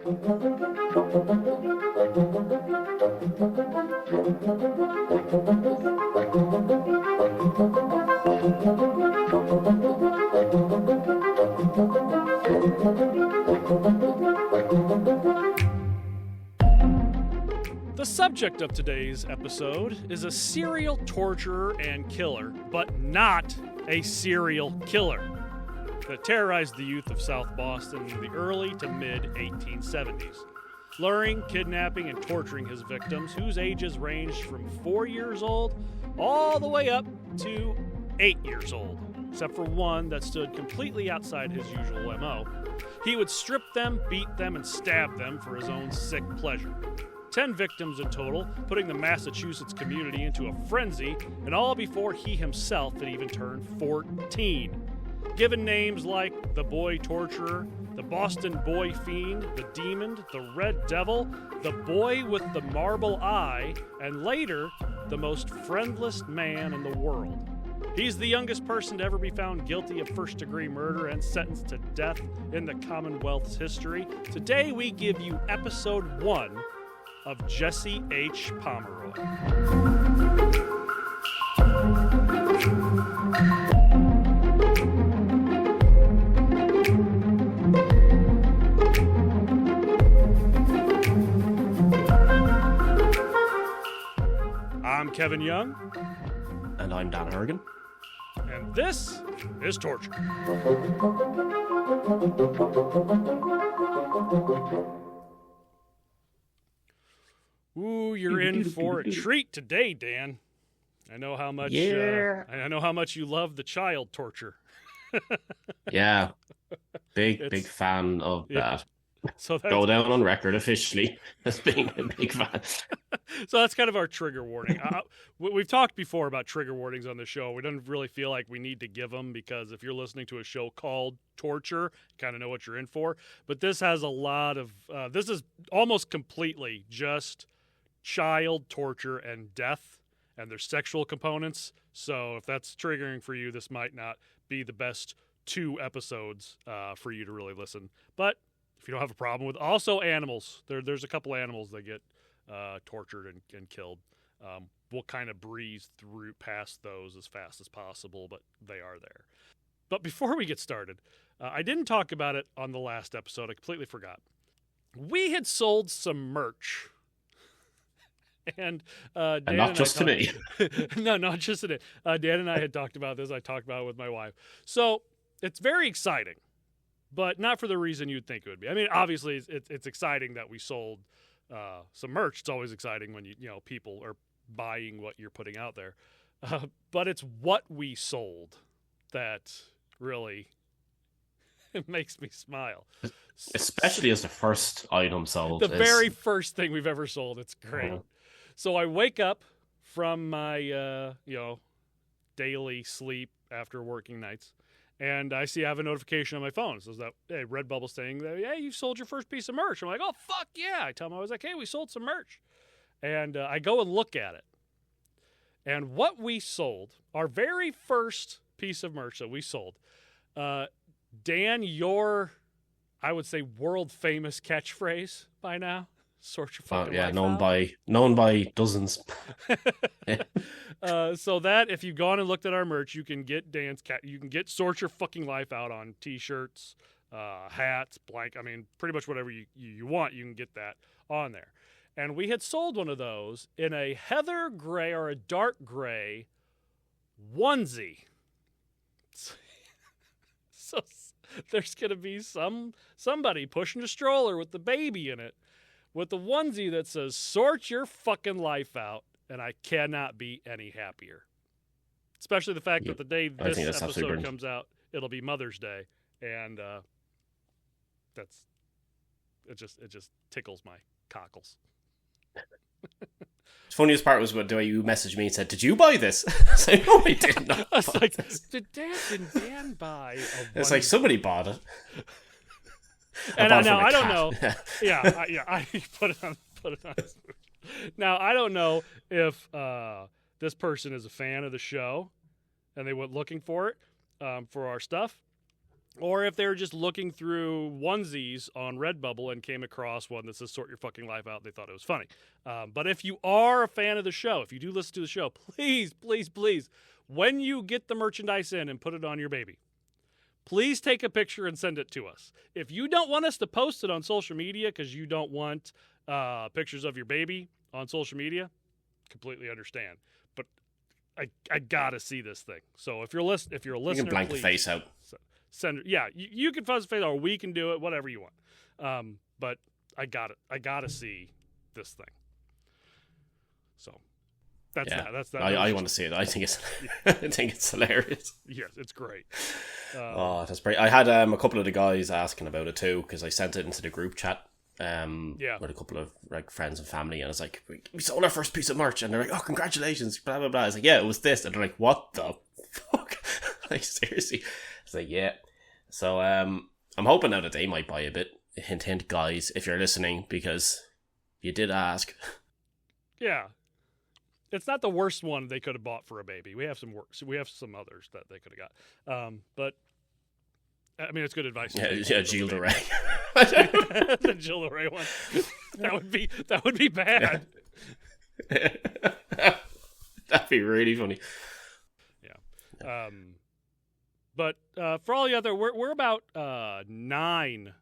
The subject of today's episode is a serial torturer and killer, but not a serial killer, that terrorized the youth of South Boston in the early to mid-1870s, luring, kidnapping, and torturing his victims, whose ages ranged from 4 years old all the way up to 8 years old, except for one that stood completely outside his usual MO. He would strip them, beat them, and stab them for his own sick pleasure. 10 victims in total, putting the Massachusetts community into a frenzy, and all before he himself had even turned 14. Given names like the Boy Torturer, the Boston Boy Fiend, the Demon, the Red Devil, the Boy with the Marble Eye, and later, the most friendless man in the world. He's the youngest person to ever be found guilty of first-degree murder and sentenced to death in the Commonwealth's history. Today we give you episode 1 of Jesse H. Pomeroy. I'm Kevin Young. And I'm Dan Horgan. And this is Torture. Ooh, you're in for a treat today, Dan. I know how much. I know how much you love the child torture. Yeah, big fan of that. So go down on record officially as being a big fan. So that's kind of our trigger warning. We've talked before about trigger warnings on the show. We don't really feel like we need to give them because if you're listening to a show called Torture, you kind of know what you're in for. But this has a lot of. This is almost completely just child torture and death and their sexual components. So if that's triggering for you, this might not be the best 2 episodes for you to really listen. But if you don't have a problem with also animals, there's a couple animals that get tortured and killed. We'll kind of breeze through past those as fast as possible, but they are there. But before we get started, I didn't talk about it on the last episode. I completely forgot. We had sold some merch. And Dan not just to me. No, not just today. Dan and I had talked about this. I talked about it with my wife. So it's very exciting, but not for the reason you'd think it would be. I mean, obviously, it's exciting that we sold some merch. It's always exciting when you know people are buying what you're putting out there. But it's what we sold that really it makes me smile. Especially as the first item sold. The very first thing we've ever sold. It's great. So I wake up from my, daily sleep after working nights, and I see I have a notification on my phone. It says that, hey, Redbubble saying that, hey, you sold your first piece of merch. I'm like, oh, fuck yeah. I tell them, I was like, hey, we sold some merch. And I go and look at it. And what we sold, our very first piece of merch that we sold, Dan, your, I would say, world-famous catchphrase by now. Sort your fucking life out. known by dozens. So that if you've gone and looked at our merch, you can get Dan's you can get "Sort Your Fucking Life Out" on T-shirts, hats, I mean, pretty much whatever you want, you can get that on there. And we had sold one of those in a heather gray or a dark gray onesie. So there's gonna be somebody pushing a stroller with the baby in it, with the onesie that says, sort your fucking life out, and I cannot be any happier. Especially the fact that the day this episode comes out, it'll be Mother's Day, and it just tickles my cockles. The funniest part was the way you messaged me and said, did you buy this? So, no, I did not. I was like, did Dan buy a onesie? It's like somebody bought it. And I don't know. I put it on. Now I don't know if this person is a fan of the show, and they went looking for it for our stuff, Or if they're just looking through onesies on Redbubble and came across one that says "Sort Your Fucking Life Out," they thought it was funny. But if you are a fan of the show, if you do listen to the show, please, please, please, when you get the merchandise in and put it on your baby, please take a picture and send it to us. If you don't want us to post it on social media because you don't want pictures of your baby on social media, completely understand. But I gotta see this thing. So if you're a listener, You can blank please, the face out. send it. Yeah, you can fuzz the face, or we can do it, whatever you want. But I gotta see this thing. So that's that. That's that. I want to see it. I think it's I think it's hilarious. Yes, it's great. That's great. I had a couple of the guys asking about it too because I sent it into the group chat. With a couple of like friends and family, and I was like, we sold our first piece of merch, and they're like, oh, congratulations, blah blah blah. I was like, yeah, it was this, and they're like, what the fuck? Like, seriously? I was like, yeah. So I'm hoping now that they might buy a bit. Hint hint, guys, if you're listening, because you did ask. Yeah, it's not the worst one they could have bought for a baby. We have some some others that they could have got. But I mean, it's good advice. Yeah, Gilles de Rais. The Gilles de Rais one. That would be bad. That'd be really funny. Yeah. But for all the other, we're about 9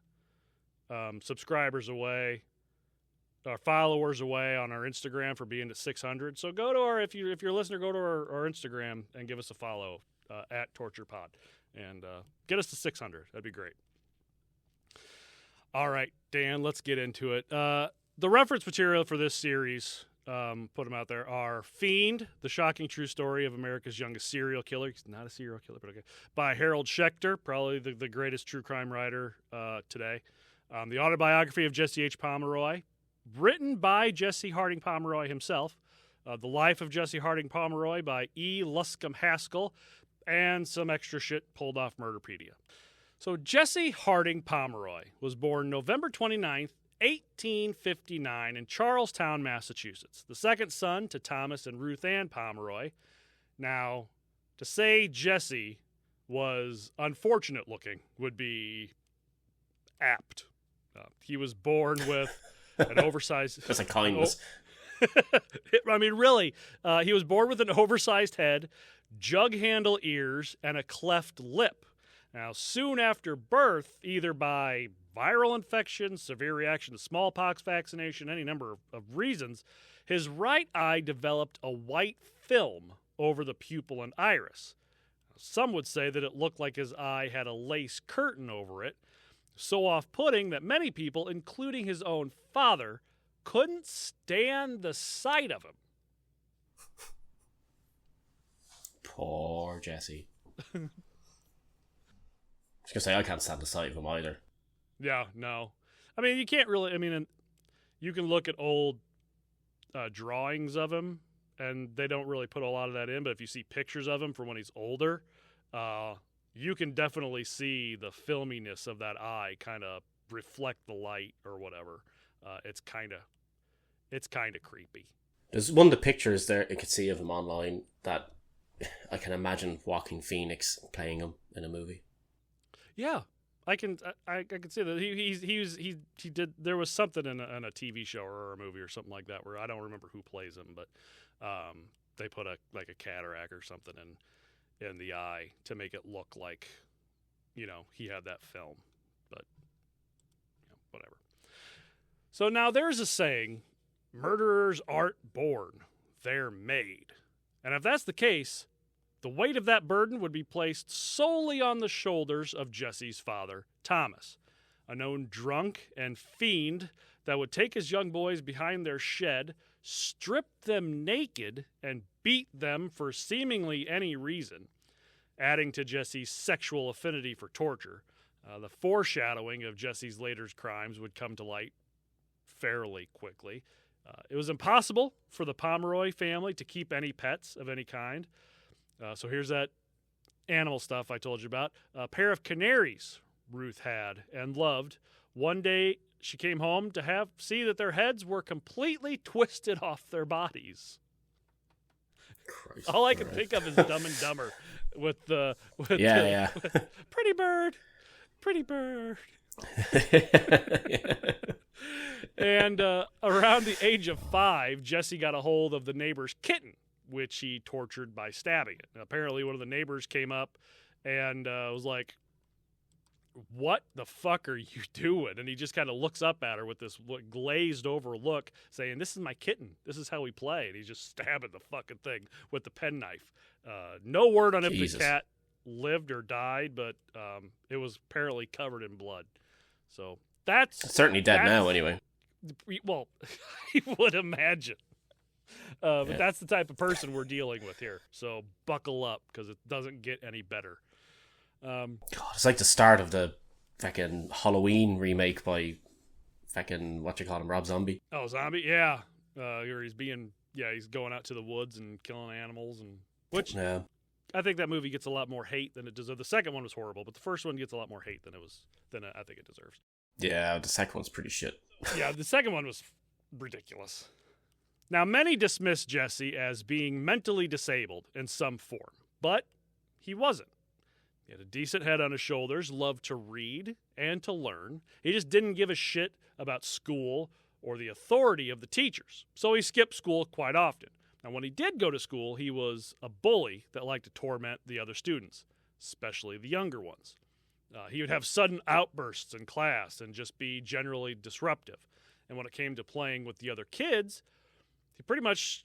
subscribers away, or followers away on our Instagram for being at 600. So go to our, if you're a listener, go to our Instagram and give us a follow at Torturepod and get us to 600. That'd be great. All right, Dan, let's get into it. The reference material for this series, put them out there, are Fiend, the shocking true story of America's youngest serial killer. He's not a serial killer, but okay. By Harold Schechter, probably the greatest true crime writer today. The Autobiography of Jesse H. Pomeroy, written by Jesse Harding Pomeroy himself. The Life of Jesse Harding Pomeroy by E. Luscomb Haskell, and some extra shit pulled off Murderpedia. So Jesse Harding Pomeroy was born November 29th, 1859 in Charlestown, Massachusetts, the second son to Thomas and Ruth Ann Pomeroy. Now, to say Jesse was unfortunate looking would be apt. He was born with an oversized... That's a kindness. I mean, really, he was born with an oversized head, jug-handle ears, and a cleft lip. Now, soon after birth, either by viral infection, severe reaction to smallpox vaccination, any number of reasons, his right eye developed a white film over the pupil and iris. Some would say that it looked like his eye had a lace curtain over it, so off-putting that many people, including his own father, couldn't stand the sight of him. Poor Jesse. I was going to say, I can't stand the sight of him either. Yeah, no. I mean, you can't really, I mean, you can look at old drawings of him, and they don't really put a lot of that in, but if you see pictures of him from when he's older, you can definitely see the filminess of that eye kind of reflect the light or whatever. It's kind of creepy. There's one of the pictures there I could see of him online that I can imagine Joaquin Phoenix playing him in a movie. Yeah, I can see that he did. There was something in a TV show or a movie or something like that where I don't remember who plays him, but they put a cataract or something in the eye to make it look like, he had that film, but whatever. So now there's a saying, murderers aren't born, they're made. And if that's the case, the weight of that burden would be placed solely on the shoulders of Jesse's father, Thomas, a known drunk and fiend that would take his young boys behind their shed, strip them naked, and beat them for seemingly any reason, adding to Jesse's sexual affinity for torture. The foreshadowing of Jesse's later crimes would come to light fairly quickly. It was impossible for the Pomeroy family to keep any pets of any kind. So here's that animal stuff I told you about. A pair of canaries Ruth had and loved. One day she came home to see that their heads were completely twisted off their bodies. Christ, all I can think of is Dumb and Dumber with with Pretty bird. Pretty bird. And around the age of 5, Jesse got a hold of the neighbor's kitten, which he tortured by stabbing it. And apparently one of the neighbors came up and was like, what the fuck are you doing? And he just kind of looks up at her with this glazed over look, saying, this is my kitten. This is how we play. And he's just stabbing the fucking thing with the penknife. No word on if the cat lived or died, but it was apparently covered in blood. So it's certainly dead now anyway. Well, I would imagine. But that's the type of person we're dealing with here. So buckle up, because it doesn't get any better. God, it's like the start of the fucking Halloween remake by fucking, Rob Zombie. Oh, Zombie? Yeah. He's going out to the woods and killing animals, and which I think that movie gets a lot more hate than it deserves. The second one was horrible, but the first one gets a lot more hate than I think it deserves. Yeah, the second one's pretty shit. Yeah, the second one was ridiculous. Now, many dismiss Jesse as being mentally disabled in some form, but he wasn't. He had a decent head on his shoulders, loved to read and to learn. He just didn't give a shit about school or the authority of the teachers, so he skipped school quite often. Now, when he did go to school, he was a bully that liked to torment the other students, especially the younger ones. He would have sudden outbursts in class and just be generally disruptive. And when it came to playing with the other kids, he pretty much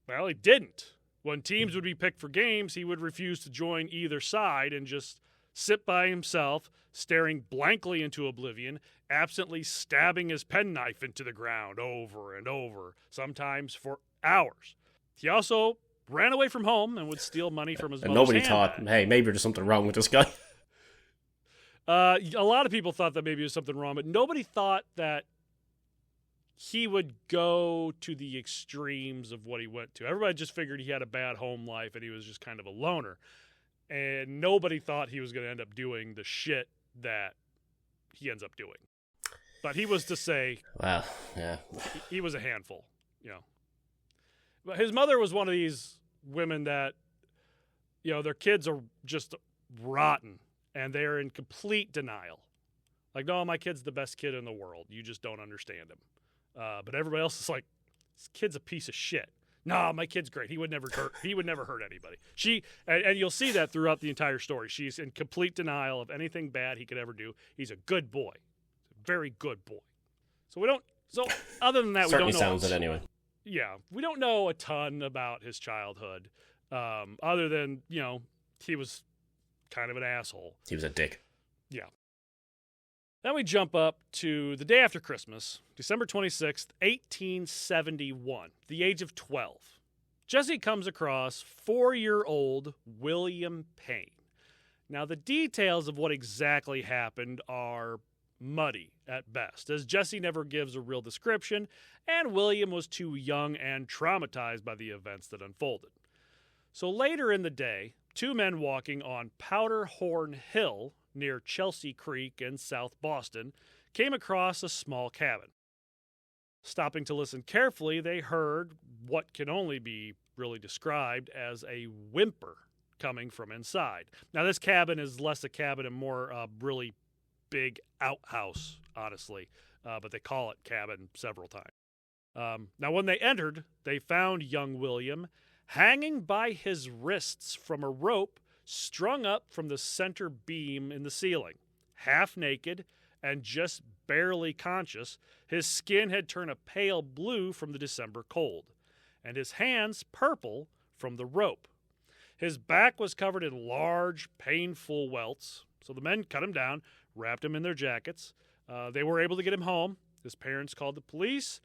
he didn't. When teams would be picked for games, he would refuse to join either side and just sit by himself, staring blankly into oblivion, absently stabbing his penknife into the ground over and over, sometimes for hours. He also ran away from home and would steal money from his mother's nobody handbag. thought, hey, maybe there's something wrong with this guy. A lot of people thought that maybe there was something wrong, but nobody thought that he would go to the extremes of what he went to. Everybody just figured he had a bad home life and he was just kind of a loner. And nobody thought he was going to end up doing the shit that he ends up doing. But he was to say, well, yeah, he was a handful, But his mother was one of these women that, their kids are just rotten and they're in complete denial. Like, no, my kid's the best kid in the world. You just don't understand him. But everybody else is like, this kid's a piece of shit. No, my kid's great. He would never hurt anybody. And you'll see that throughout the entire story. She's in complete denial of anything bad he could ever do. He's a good boy. A very good boy. So other than that, we don't know. Certainly sounds it anyway. Yeah, we don't know a ton about his childhood, other than, he was kind of an asshole. He was a dick. Yeah. Then we jump up to the day after Christmas, December 26th, 1871, the age of 12. Jesse comes across 4-year-old William Payne. Now, the details of what exactly happened are muddy at best, as Jesse never gives a real description, and William was too young and traumatized by the events that unfolded. So later in the day, 2 men walking on Powderhorn Hill near Chelsea Creek in South Boston came across a small cabin. Stopping to listen carefully, they heard what can only be really described as a whimper coming from inside. Now, this cabin is less a cabin and more a really big outhouse, honestly, but they call it cabin several times. Now, when they entered, they found young William hanging by his wrists from a rope strung up from the center beam in the ceiling, half naked and just barely conscious. His skin had turned a pale blue from the December cold, and his hands purple from the rope. His back was covered in large, painful welts, so the men cut him down, wrapped him in their jackets. They were able to get him home. His parents called the police,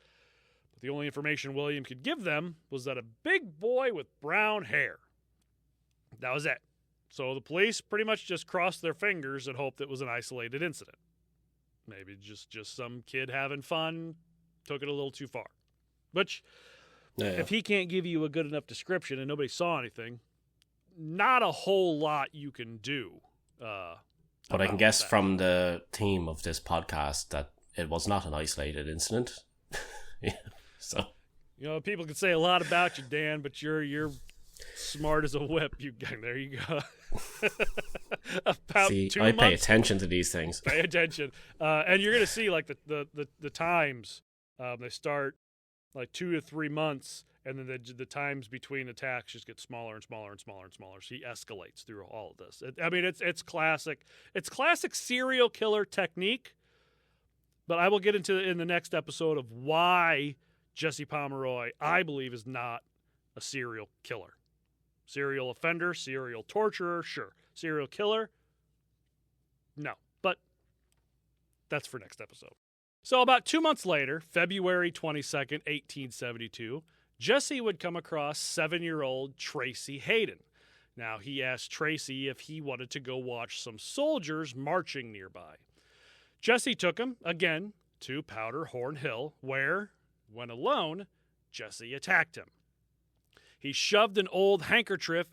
but the only information William could give them was that a big boy with brown hair. That was it. So the police pretty much just crossed their fingers and hoped it was an isolated incident. Maybe just some kid having fun took it a little too far. Which, if he can't give you a good enough description and nobody saw anything, not a whole lot you can do. But I can guess from the theme of this podcast that it was not an isolated incident. Yeah. So, people can say a lot about you, Dan, but you're smart as a whip. There you go. About See, 2 I months. pay attention to these things. Pay attention. And you're going to see like the times. They start like 2 to 3 months, and then the times between attacks just get smaller and smaller and smaller and smaller. So he escalates through all of this. It's classic. It's classic serial killer technique. But I will get into in the next episode of why Jesse Pomeroy, I believe, is not a serial killer. Serial offender, serial torturer, sure. Serial killer, no. But that's for next episode. So about 2 months later, February 22nd, 1872, Jesse would come across 7-year-old Tracy Hayden. Now, he asked Tracy if he wanted to go watch some soldiers marching nearby. Jesse took him, again, to Powder Hill, where, when alone, Jesse attacked him. He shoved an old handkerchief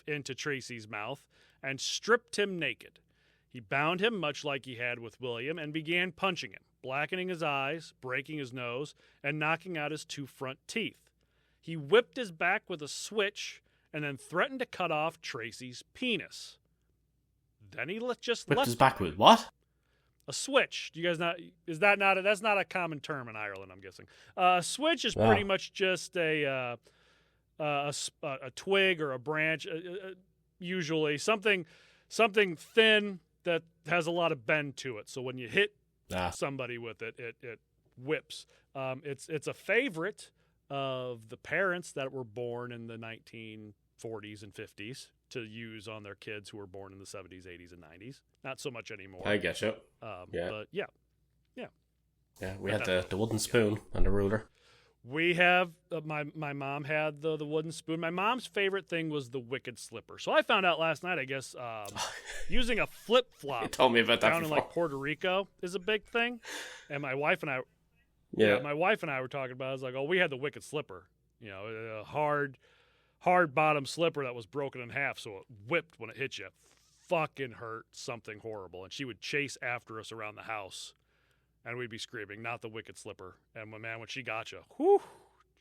into Tracy's mouth and stripped him naked. He bound him much like he had with William and began punching him, blackening his eyes, breaking his nose, and knocking out his 2 front teeth. He whipped his back with a switch and then threatened to cut off Tracy's penis. Then he Whipped left his back with what? a switch. Do you guys not? Is that not? That's not a common term in Ireland, I'm guessing. A switch is pretty much just a twig or a branch, usually something thin that has a lot of bend to it. So when you hit somebody with it, it whips. It's a favorite of the parents that were born in the 1940s and 50s to use on their kids who were born in the 70s, 80s, and 90s. Not so much anymore. I get you. But yeah. Yeah, we had the wooden spoon and the ruler. We have, my mom had the wooden spoon. My mom's favorite thing was the wicked slipper. So I found out last night, I guess, using a flip-flop You told me about that down before. in like Puerto Rico is a big thing. And my wife and I were talking about it. I was like, oh, we had the wicked slipper. You know, a hard bottom slipper that was broken in half, so it whipped when it hit you. Fucking hurt, something horrible. And she would chase after us around the house. And we'd be screaming, not the wicked slipper. And when she got you, whew,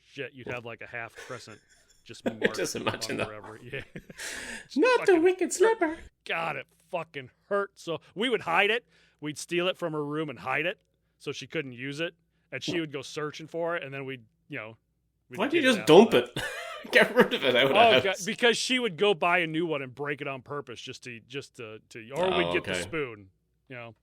shit, you'd have like a half crescent just marked. Just imagine that. Yeah. Not the wicked slipper. God, it fucking hurt. So we would hide it. We'd steal it from her room and hide it so she couldn't use it. And she would go searching for it. And then we'd Why'd you just dump it? Get rid of it out of the house. God, because she would go buy a new one and break it on purpose just to or we'd get the spoon, Now,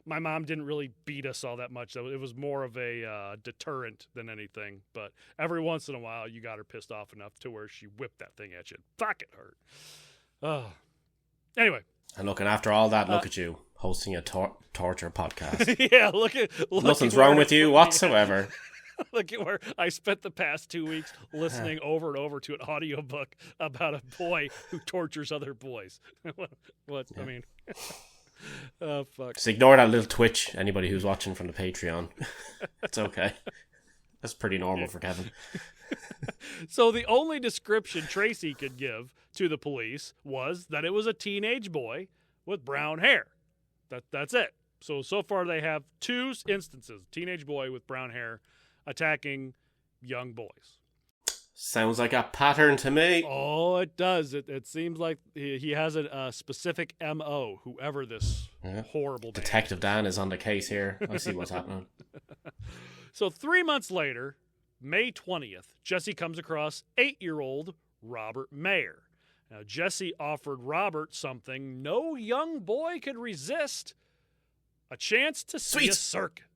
my mom didn't really beat us all that much. It was more of a deterrent than anything. But every once in a while, you got her pissed off enough to where she whipped that thing at you. Fuck, it hurt. Anyway. And looking after all that, look at you, hosting a torture podcast. Yeah, look at Nothing's wrong with you whatsoever. Look at where I spent the past 2 weeks listening over and over to an audiobook about a boy who tortures other boys. What? Yeah. I mean... Oh, fuck. Just ignore that little twitch, anybody who's watching from the Patreon. It's okay. That's pretty normal for Kevin. So the only description Tracy could give to the police was that it was a teenage boy with brown hair. That's it. So far they have 2 instances. Teenage boy with brown hair attacking young boys. Sounds like a pattern to me. Oh, it does. It seems like he has a specific M.O., whoever this horrible Detective Dan is on the case here. I see what's happening. So 3 months later, May 20th, Jesse comes across 8-year-old Robert Mayer. Now, Jesse offered Robert something no young boy could resist. A chance to see a circus.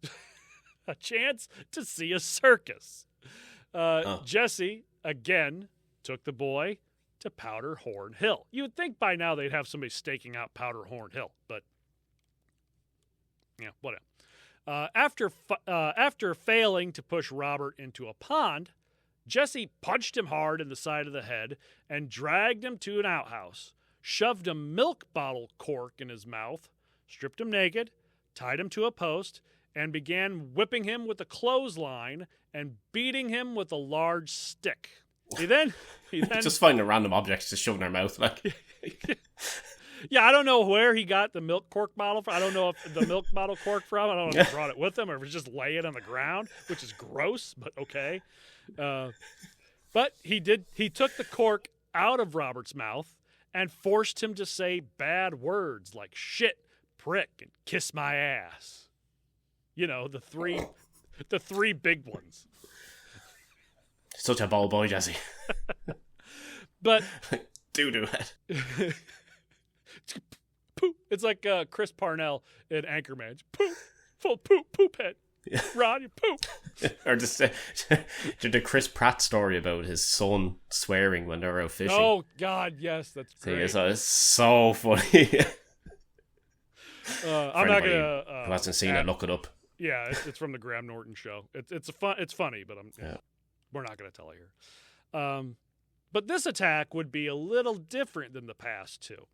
A chance to see a circus. Jesse, again, took the boy to Powder Hill. You would think by now they'd have somebody staking out Powder Hill, but yeah, whatever. After failing to push Robert into a pond, Jesse punched him hard in the side of the head and dragged him to an outhouse, shoved a milk bottle cork in his mouth, stripped him naked, tied him to a post, and began whipping him with a clothesline and beating him with a large stick. He then just finding random objects to shove in their mouth, like. Yeah, I don't know where he got the milk cork bottle from. I don't know if the milk bottle cork from. I don't know if he brought it with him or if it's just laying on the ground, which is gross, but okay. But he took the cork out of Robert's mouth and forced him to say bad words like shit, prick, and kiss my ass. You know, the three big ones. Such a bold boy, Jesse. But do it. Poop. It's like Chris Parnell in Anchorman. Poop. Full poop head. Yeah. Ron, you poop. Or just the Chris Pratt story about his son swearing when they were out fishing. Oh, God, yes, that's great. It's so funny. I'm not going to... who hasn't seen it, look it up. Yeah, it's from the Graham Norton show. It's funny, but we're not going to tell it here. But this attack would be a little different than the past two.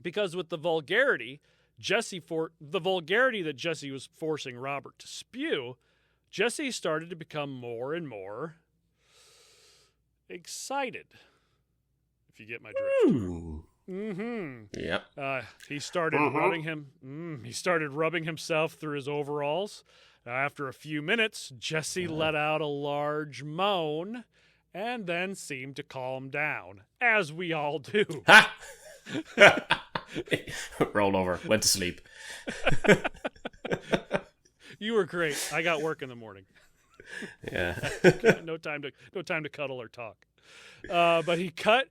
Because with the vulgarity that Jesse was forcing Robert to spew, Jesse started to become more and more excited. If you get my drift. Mm-hmm. Yep. He started rubbing himself through his overalls. After a few minutes, Jesse let out a large moan and then seemed to calm down, as we all do. Ha! Roll over, went to sleep. You were great. I got work in the morning. Yeah. no time to cuddle or talk. But he cut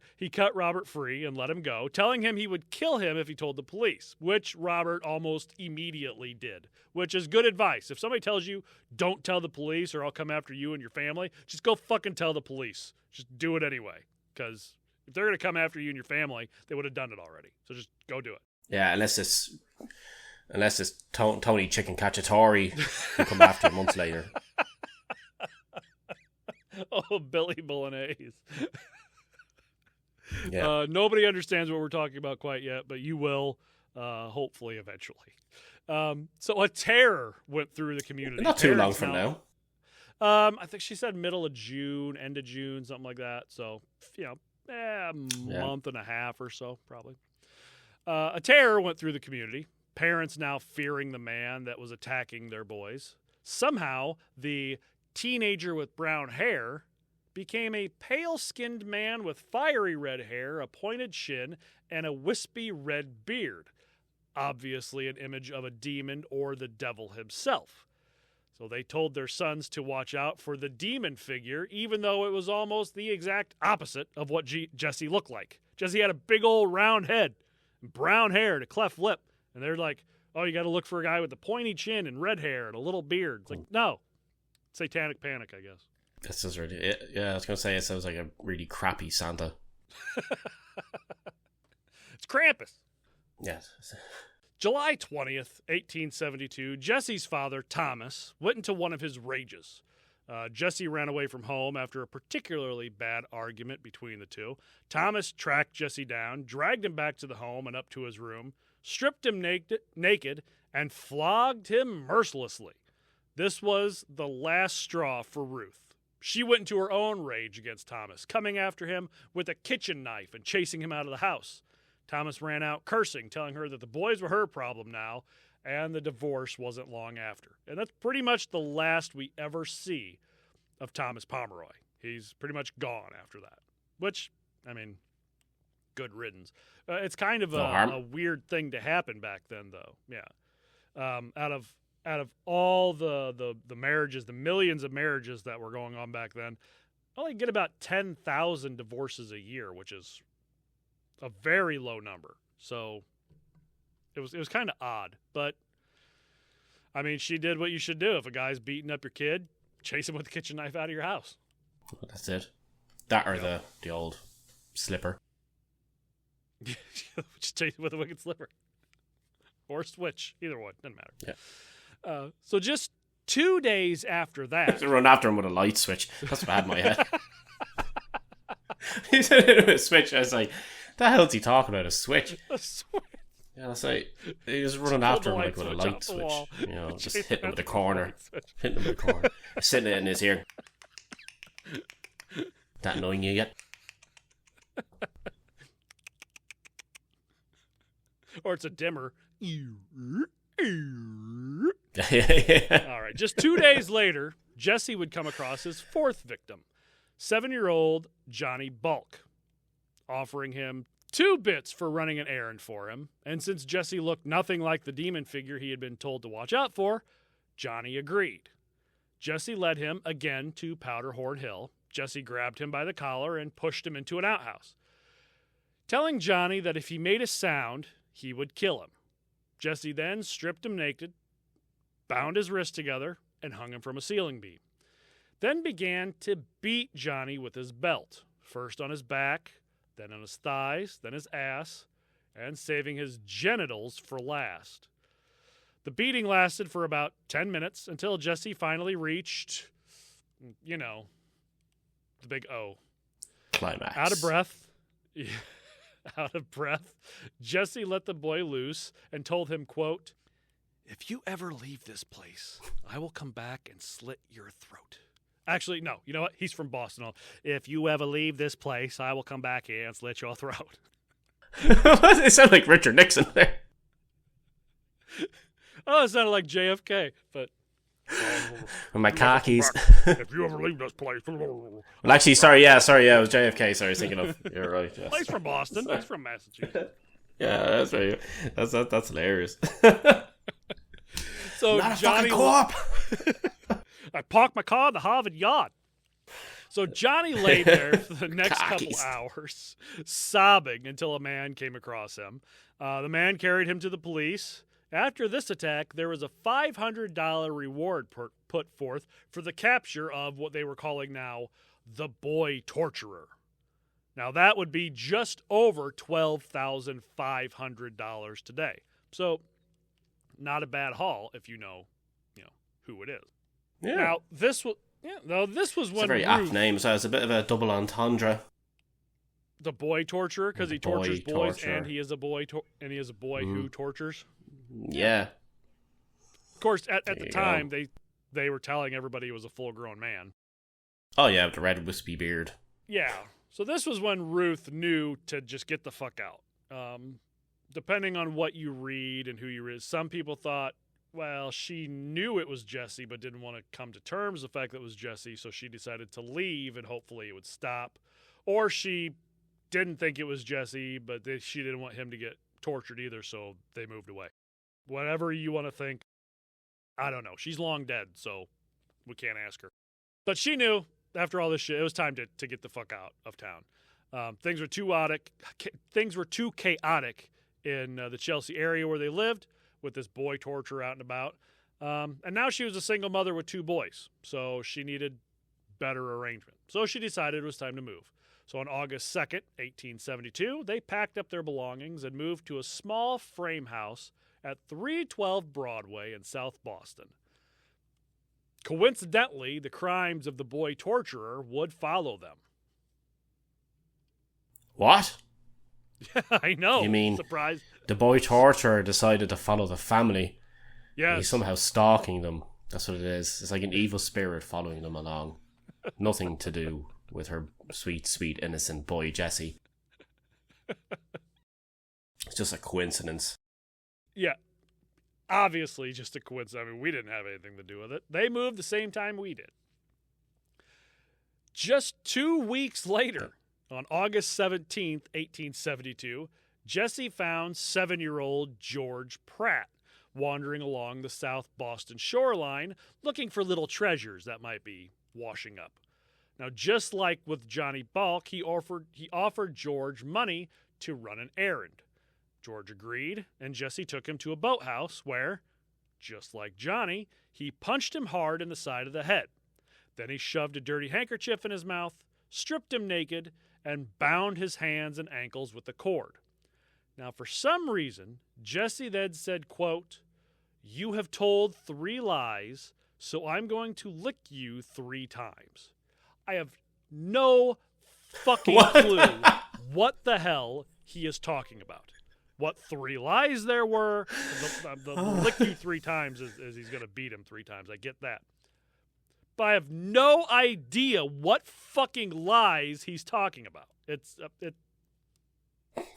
Robert free and let him go, telling him he would kill him if he told the police, which Robert almost immediately did, which is good advice. If somebody tells you, don't tell the police or I'll come after you and your family, just go fucking tell the police. Just do it anyway, because if they're going to come after you and your family, they would have done it already. So just go do it. Yeah, unless it's Tony Chicken Cacciatore who come after you months later. Oh, Billy Bolognese. Yeah. Nobody understands what we're talking about quite yet, but you will, hopefully, eventually. So a terror went through the community. Not too long from now. I think she said middle of June, end of June, something like that. So, a month and a half or so, probably. A terror went through the community. Parents now fearing the man that was attacking their boys. Somehow, the teenager with brown hair became a pale-skinned man with fiery red hair, a pointed chin, and a wispy red beard. Obviously an image of a demon or the devil himself. So they told their sons to watch out for the demon figure, even though it was almost the exact opposite of what Jesse looked like. Jesse had a big old round head, brown hair, and a cleft lip. And they're like, oh, you got to look for a guy with a pointy chin and red hair and a little beard. It's like, no. Satanic panic, I guess. This is really... Yeah, I was going to say it sounds like a really crappy Santa. It's Krampus. Yes. July 20th, 1872, Jesse's father, Thomas, went into one of his rages. Jesse ran away from home after a particularly bad argument between the two. Thomas tracked Jesse down, dragged him back to the home and up to his room, stripped him naked, and flogged him mercilessly. This was the last straw for Ruth. She went into her own rage against Thomas, coming after him with a kitchen knife and chasing him out of the house. Thomas ran out cursing, telling her that the boys were her problem now, and the divorce wasn't long after. And that's pretty much the last we ever see of Thomas Pomeroy. He's pretty much gone after that, which, I mean, good riddance. It's kind of a weird thing to happen back then, though. Yeah. Out of all the marriages, the millions of marriages that were going on back then, I only get about 10,000 divorces a year, which is a very low number. So it was kind of odd. But, I mean, she did what you should do. If a guy's beating up your kid, chase him with a kitchen knife out of your house. That's it. That or the old slipper. Just chase him with a wicked slipper. Or switch. Either one. Doesn't matter. Yeah. So just 2 days after that... Run after him with a light switch. That's what I had in my head. He said it was a switch. I was like, the hell's he talking about? A switch? A switch? Yeah, that's like, he was running after him like with a light switch. You know, just hitting him with the corner. Hitting him with the corner. Sitting it in his ear. That annoying you yet? Or it's a dimmer. Yeah. All right. Just 2 days later, Jesse would come across his fourth victim, 7-year-old Johnny Bulk, offering him 2 bits for running an errand for him, and since Jesse looked nothing like the demon figure he had been told to watch out for, Johnny agreed. Jesse led him again to Powderhorn Hill. Jesse grabbed him by the collar and pushed him into an outhouse, telling Johnny that if he made a sound, he would kill him. Jesse then stripped him naked, bound his wrists together, and hung him from a ceiling beam. Then began to beat Johnny with his belt, first on his back, then on his thighs, then his ass, and saving his genitals for last. The beating lasted for about 10 minutes until Jesse finally reached, the big O. Climax. Out of breath, Jesse let the boy loose and told him, quote, "If you ever leave this place, I will come back and slit your throat." Actually, no. You know what? He's from Boston. If you ever leave this place, I will come back here and slit your throat. It sounded like Richard Nixon there. Oh, it sounded like JFK, but... With my khakis. If you ever leave this place... Well, actually, sorry, it was JFK, sorry, I was thinking of... You're right, yes. Well, he's from Boston. He's from Massachusetts. Yeah, that's right. That's hilarious. So Not a Johnny... fucking co-op! I parked my car in the Harvard yard. So Johnny laid there for the next couple hours, sobbing until a man came across him. The man carried him to the police. After this attack, there was a $500 reward put forth for the capture of what they were calling now the boy torturer. Now that would be just over $12,500 today. So not a bad haul if you know who it is. Yeah. Now this was when It's a very apt name, so it's a bit of a double entendre. The boy torturer, because he tortures boys, and he is a boy, who tortures. Yeah. Of course, at the time, they were telling everybody he was a full-grown man. Oh yeah, with the red wispy beard. Yeah. So this was when Ruth knew to just get the fuck out. Depending on what you read and who you read, some people thought, well, she knew it was Jesse, but didn't want to come to terms with the fact that it was Jesse, so she decided to leave, and hopefully it would stop. Or she didn't think it was Jesse, but she didn't want him to get tortured either, so they moved away. Whatever you want to think, I don't know. She's long dead, so we can't ask her. But she knew, after all this shit, it was time to get the fuck out of town. Things were too chaotic in the Chelsea area where they lived, with this boy torturer out and about. And now she was a single mother with 2 boys, so she needed better arrangement. So she decided it was time to move. So on August 2nd, 1872, they packed up their belongings and moved to a small frame house at 312 Broadway in South Boston. Coincidentally, the crimes of the boy torturer would follow them. What? I know. You mean surprise? The boy torturer decided to follow the family? Yes. He's somehow stalking them. That's what it is. It's like an evil spirit following them along. Nothing to do with her sweet, sweet, innocent boy, Jesse. It's just a coincidence. Yeah. Obviously just a coincidence. I mean, we didn't have anything to do with it. They moved the same time we did. Just 2 weeks later, on August 17th, 1872, Jesse found 7-year-old George Pratt wandering along the South Boston shoreline looking for little treasures that might be washing up. Now, just like with Johnny Balk, he offered George money to run an errand. George agreed, and Jesse took him to a boathouse where, just like Johnny, he punched him hard in the side of the head. Then he shoved a dirty handkerchief in his mouth, stripped him naked, and bound his hands and ankles with a cord. Now, for some reason, Jesse then said, quote, "You have told 3 lies, so I'm going to lick you 3 times. I have no fucking clue what the hell he is talking about. What 3 lies there were. The lick you 3 times is he's going to beat him 3 times. I get that. But I have no idea what fucking lies he's talking about.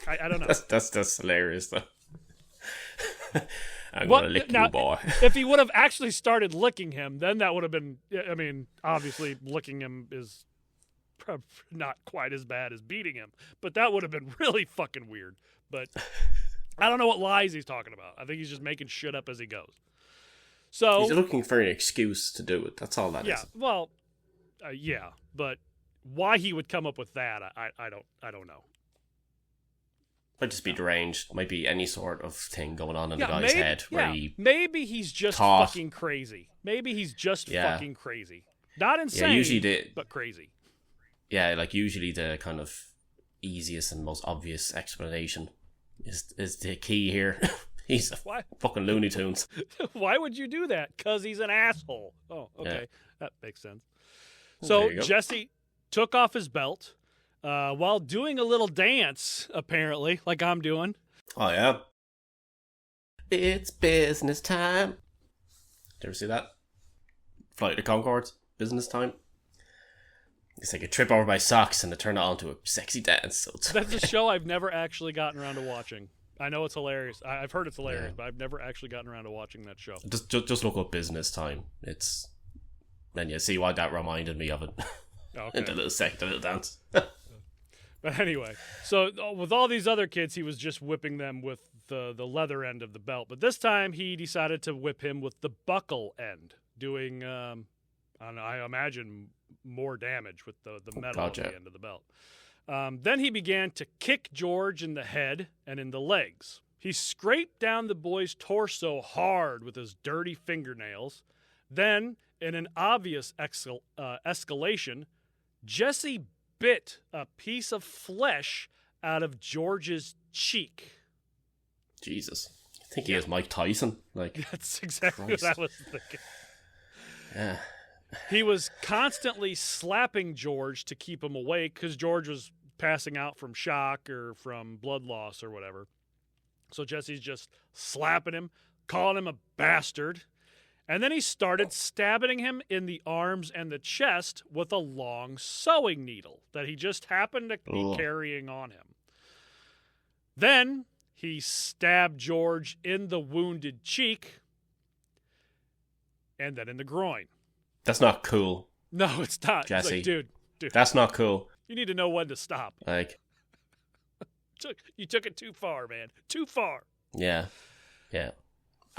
I don't know. That's hilarious, though. I'm going to lick you, boy. If he would have actually started licking him, then that would have been, I mean, obviously licking him is not quite as bad as beating him, but that would have been really fucking weird. But I don't know what lies he's talking about. I think he's just making shit up as he goes. So he's looking for an excuse to do it. That's all that is. Yeah, well, yeah, but why he would come up with that, I don't know. Might just be deranged. Might be any sort of thing going on in the guy's head. Where maybe he's just fucking crazy. Maybe he's just fucking crazy. Not insane, but crazy. Yeah, like usually the kind of easiest and most obvious explanation is the key here. He's a fucking Looney Tunes. Why would you do that? Because he's an asshole. Oh, okay. Yeah. That makes sense. So Jesse took off his belt while doing a little dance, apparently, like I'm doing. Oh, yeah. It's business time. Did you ever see that? Flight of the Conchords, business time. It's like a trip over my socks and they turn it on to a sexy dance. So that's a show I've never actually gotten around to watching. I know it's hilarious. I've heard it's hilarious, but I've never actually gotten around to watching that show. Just look up business time. Then you see why that reminded me of it. Okay. the little dance. But anyway, so with all these other kids, he was just whipping them with the leather end of the belt. But this time he decided to whip him with the buckle end, doing, I imagine, more damage with the metal at the end of the belt. Then he began to kick George in the head and in the legs. He scraped down the boy's torso hard with his dirty fingernails. Then, in an obvious escalation, Jesse bit a piece of flesh out of George's cheek. Jesus. I think he is Mike Tyson. That's exactly what I was thinking. Yeah. He was constantly slapping George to keep him awake because George was passing out from shock or from blood loss or whatever. So Jesse's just slapping him, calling him a bastard. And then he started stabbing him in the arms and the chest with a long sewing needle that he just happened to be carrying on him. Then he stabbed George in the wounded cheek and then in the groin. That's not cool. No, it's not. Jesse. It's like, dude. That's not cool. You need to know when to stop. You took it too far, man. Too far. Yeah.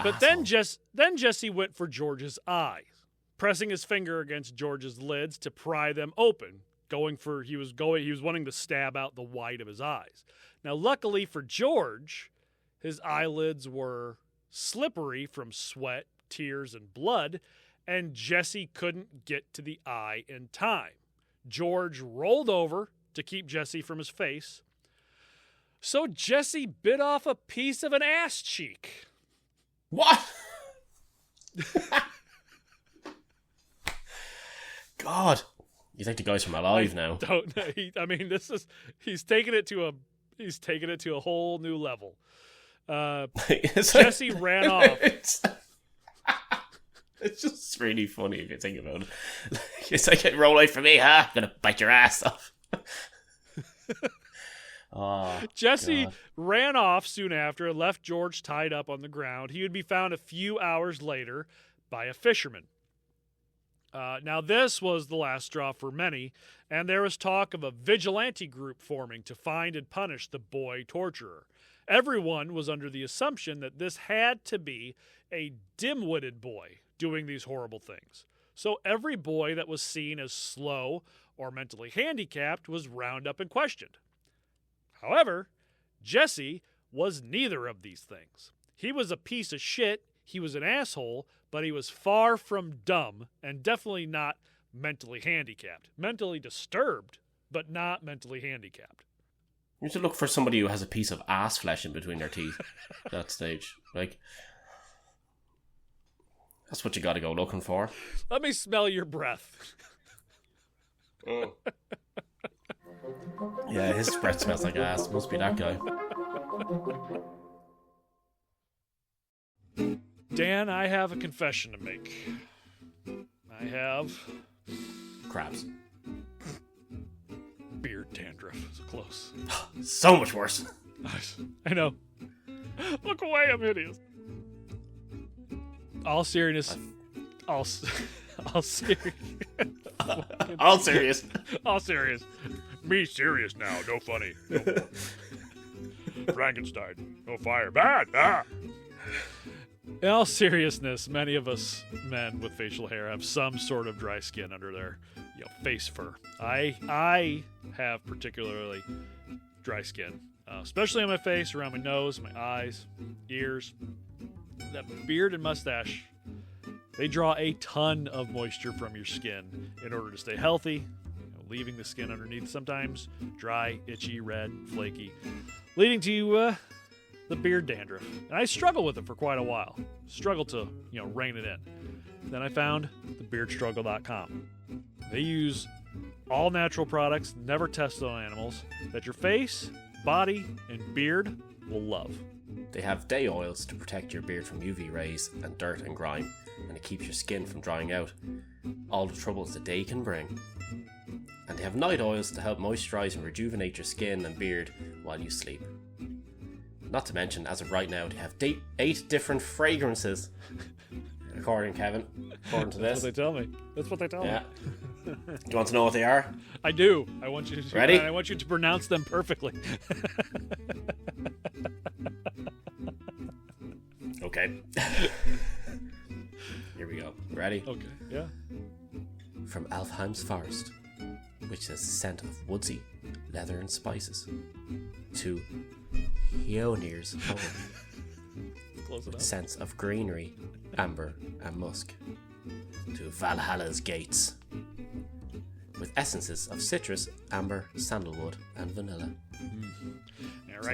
But then Jesse went for George's eyes, pressing his finger against George's lids to pry them open. He was wanting to stab out the white of his eyes. Now, luckily for George, his eyelids were slippery from sweat, tears, and blood, and Jesse couldn't get to the eye in time. George rolled over to keep Jesse from his face. So Jesse bit off a piece of an ass cheek. What? God. You think the guy's from Alive now? Don't. He's taking it to a whole new level. Jesse ran off. It's just really funny if you think about it. It's like, roll out for me, huh? I'm gonna bite your ass off. Jesse ran off soon after and left George tied up on the ground. He would be found a few hours later by a fisherman. Now, this was the last straw for many, and there was talk of a vigilante group forming to find and punish the boy torturer. Everyone was under the assumption that this had to be a dim-witted boy doing these horrible things. So every boy that was seen as slow or mentally handicapped was rounded up and questioned. However, Jesse was neither of these things. He was a piece of shit, he was an asshole, but he was far from dumb and definitely not mentally handicapped. Mentally disturbed, but not mentally handicapped. You should look for somebody who has a piece of ass flesh in between their teeth at that stage. That's what you got to go looking for. Let me smell your breath. Oh. Yeah, his breath smells like ass. Must be that guy. Dan, I have a confession to make. I have... crabs. Beard dandruff. So close. So much worse. I know. Look away, I'm hideous. All seriousness All serious. All serious. All serious. Me serious now. No funny. No more. Frankenstein. No fire. Bad. Ah. In all seriousness, many of us men with facial hair have some sort of dry skin under their face fur. I have particularly dry skin, especially on my face, around my nose, my eyes, ears. That beard and mustache, they draw a ton of moisture from your skin in order to stay healthy, leaving the skin underneath sometimes dry, itchy, red, flaky, leading to the beard dandruff. And I struggled with it for quite a while. Struggled to, rein it in. Then I found thebeardstruggle.com. They use all natural products, never tested on animals, that your face, body, and beard will love. They have day oils to protect your beard from UV rays and dirt and grime, and it keeps your skin from drying out. All the troubles the day can bring. And they have night oils to help moisturize and rejuvenate your skin and beard while you sleep. Not to mention, as of right now, they have 8 different fragrances. According to this. That's what they tell me. That's what they tell me. Do you want to know what they are? I do. I want you to. Ready? I want you to pronounce them perfectly. Okay. Here we go. Ready? Okay. Yeah. From Alfheim's Forest, which has the scent of woodsy, leather and spices, to Hionir's Home, Close enough. with scents of greenery, amber and musk, to Valhalla's Gates, with essences of citrus, amber, sandalwood and vanilla. And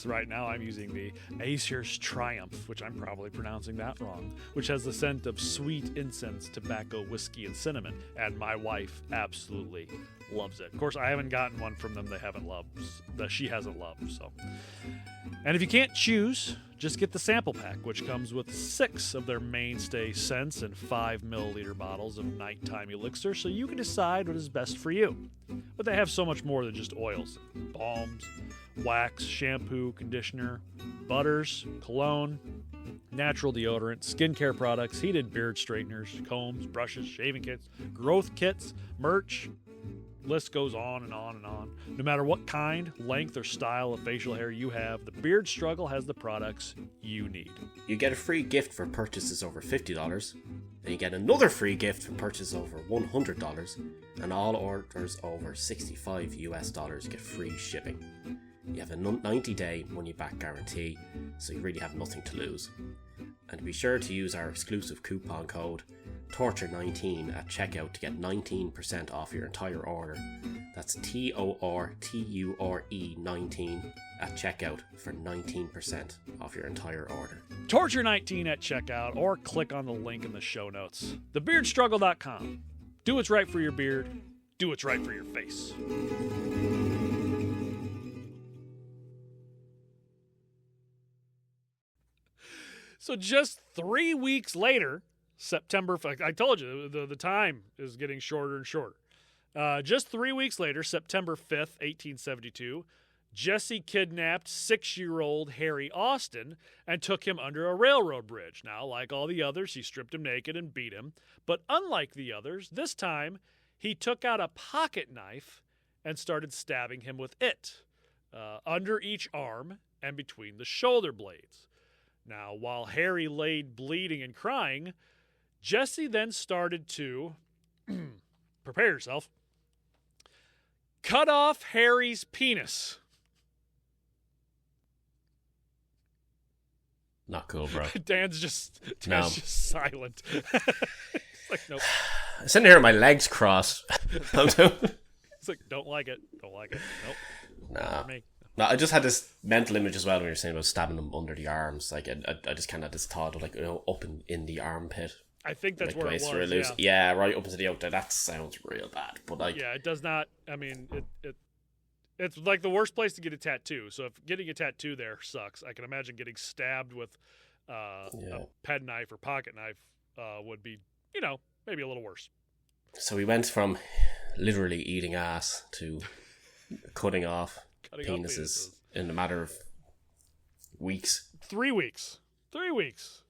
right now I'm using the Aesir's Triumph, which I'm probably pronouncing that wrong, which has the scent of sweet incense, tobacco, whiskey, and cinnamon. And my wife absolutely loves it. Of course, I haven't gotten one from them that she hasn't loved. So, and if you can't choose, just get the sample pack, which comes with 6 of their mainstay scents and 5 milliliter bottles of nighttime elixir, so you can decide what is best for you. But they have so much more than just oils: balms, wax, shampoo, conditioner, butters, cologne, natural deodorant, skincare products, heated beard straighteners, combs, brushes, shaving kits, growth kits, merch. List goes on and on and on. No matter what kind, length, or style of facial hair you have, the Beard Struggle has the products you need. You get a free gift for purchases over $50, then you get another free gift for purchases over $100, and all orders over $65 get free shipping. You have a 90-day money-back guarantee, so you really have nothing to lose. And be sure to use our exclusive coupon code Torture19 at checkout to get 19% off your entire order. That's TORTURE 19 at checkout for 19% off your entire order. Torture19 at checkout, or click on the link in the show notes. TheBeardStruggle.com. Do what's right for your beard. Do what's right for your face. So just 3 weeks later, September, I told you, the time is getting shorter and shorter. Just 3 weeks later, September 5th, 1872, Jesse kidnapped 6-year-old Harry Austin and took him under a railroad bridge. Now, like all the others, he stripped him naked and beat him. But unlike the others, this time he took out a pocket knife and started stabbing him with it, under each arm and between the shoulder blades. Now, while Harry laid bleeding and crying, Jesse then started to, prepare yourself, cut off Harry's penis. Not cool, bro. Dan's just silent. It's like, nope. I'm sitting here with my legs crossed. It's like, don't like it. Nope. Nah. Me. No, I just had this mental image as well when you were saying about stabbing them under the arms. Like, I just kind of had this thought of, like, up in the armpit. I think that's like, where it was. Yeah, right up into the outer. That sounds real bad. But like, yeah, it does not. I mean, it's like the worst place to get a tattoo. So if getting a tattoo there sucks, I can imagine getting stabbed with a pen knife or pocket knife would be, maybe a little worse. So we went from literally eating ass to cutting off penises in a matter of weeks. 3 weeks. 3 weeks.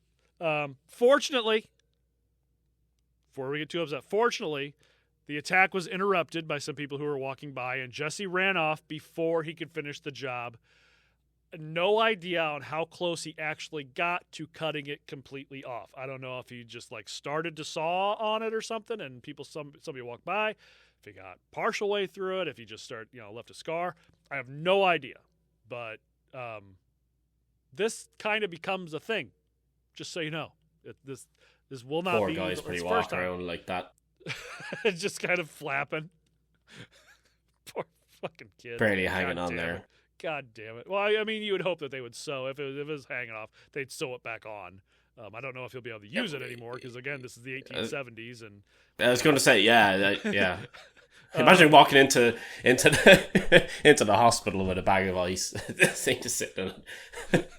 Fortunately, before we get too upset. Fortunately, the attack was interrupted by some people who were walking by, and Jesse ran off before he could finish the job. No idea on how close he actually got to cutting it completely off. I don't know if he just like started to saw on it or something, and somebody walked by. If he got partial way through it, if he just left a scar. I have no idea. But this kind of becomes a thing. Just so you know, this will not Poor be guy's his pretty first walk around like that. Just kind of flapping. Poor fucking kid. Barely hanging on there. God damn it. Well, I mean, you would hope that they would sew. If it was hanging off, they'd sew it back on. I don't know if he'll be able to use it anymore because, again, this is the 1870s. And I was going to say, yeah. Imagine walking into the hospital with a bag of ice. This thing just sitting in it.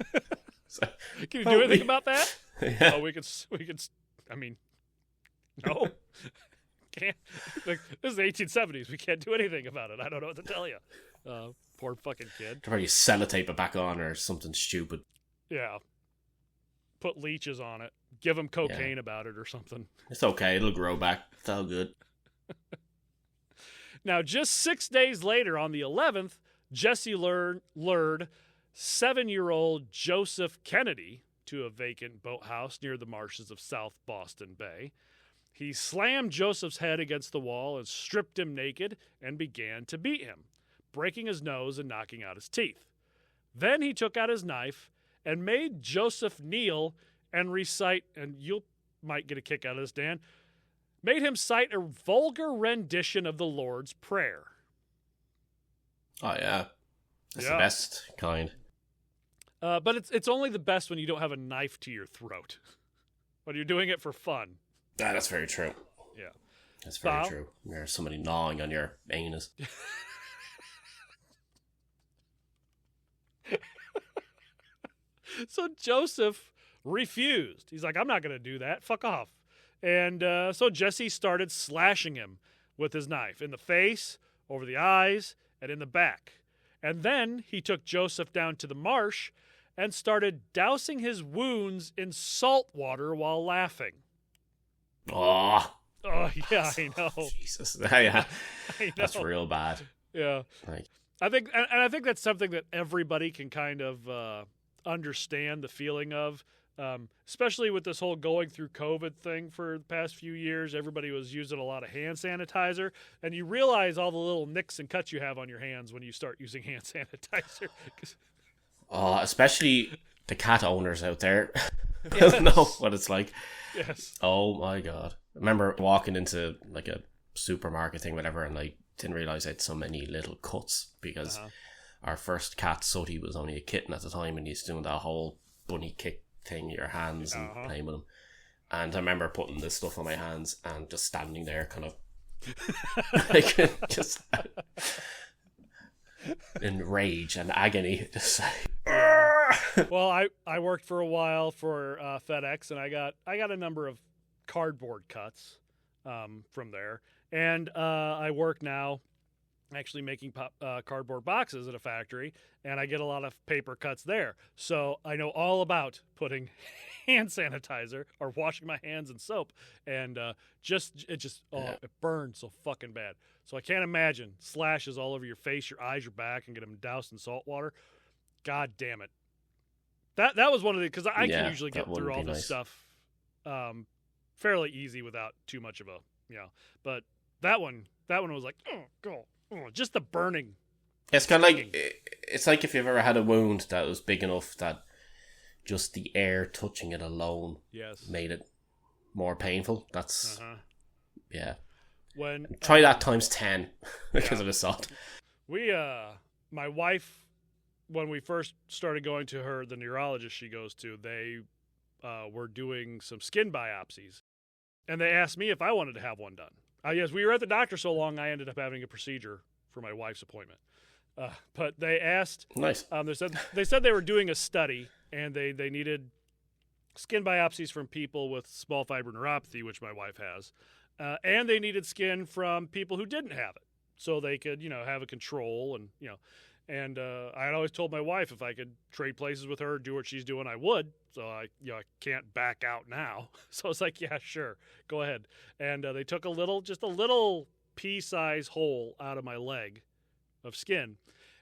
Can you do anything about that? Yeah. Oh, we could. I mean, no. Can't. Like, this is the 1870s. We can't do anything about it. I don't know what to tell you. Poor fucking kid. Probably sellotape it back on or something stupid. Yeah. Put leeches on it. Give him cocaine about it or something. It's okay. It'll grow back. It's all good. Now, just 6 days later, on the 11th, Jesse lured 7-year-old Joseph Kennedy to a vacant boathouse near the marshes of South Boston Bay. He slammed Joseph's head against the wall and stripped him naked and began to beat him, breaking his nose and knocking out his teeth. Then he took out his knife and made Joseph kneel and recite, and you might get a kick out of this, Dan, made him cite a vulgar rendition of the Lord's Prayer. Oh, yeah. That's the best kind. But it's only the best when you don't have a knife to your throat. When you're doing it for fun. Yeah, that's very true. Yeah. That's very true. There's somebody gnawing on your anus. So Joseph refused. He's like, I'm not going to do that. Fuck off. And so Jesse started slashing him with his knife in the face, over the eyes, and in the back. And then he took Joseph down to the marsh and started dousing his wounds in salt water while laughing. Oh, yeah, I know. Jesus. Yeah. I know. That's real bad. Yeah. Like, I think that's something that everybody can kind of understand the feeling of, especially with this whole going through COVID thing for the past few years. Everybody was using a lot of hand sanitizer, and you realize all the little nicks and cuts you have on your hands when you start using hand sanitizer. especially the cat owners out there. Yes. They'll know what it's like. Yes. Oh my God. I remember walking into like a supermarket thing, whatever, and I didn't realize I had so many little cuts because our first cat, Sooty, was only a kitten at the time, and he's doing that whole bunny kick thing, your hands and playing with him. And I remember putting this stuff on my hands and just standing there kind of like just in rage and agony. Just like, well, I worked for a while for FedEx, and I got a number of cardboard cuts from there. And I work now actually making cardboard boxes at a factory, and I get a lot of paper cuts there. So I know all about putting hand sanitizer or washing my hands in soap, and it burns so fucking bad. So I can't imagine slashes all over your face, your eyes, your back, and get them doused in salt water. God damn it. That was one of the, because I can usually get through all this stuff fairly easy without too much of a, but that one was like, just the burning. It's kind of like, it's like if you've ever had a wound that was big enough that just the air touching it alone made it more painful. That's, try that times 10 because of the salt. My wife, when we first started going to the neurologist she goes to, they were doing some skin biopsies. And they asked me if I wanted to have one done. Yes, we were at the doctor so long, I ended up having a procedure for my wife's appointment. But they asked, nice. They said they were doing a study, and they needed skin biopsies from people with small fiber neuropathy, which my wife has, and they needed skin from people who didn't have it, so they could, have a control, And I had always told my wife if I could trade places with her, do what she's doing, I would. So I can't back out now. So it's like, yeah, sure, go ahead. And they took just a little pea-sized hole out of my leg of skin.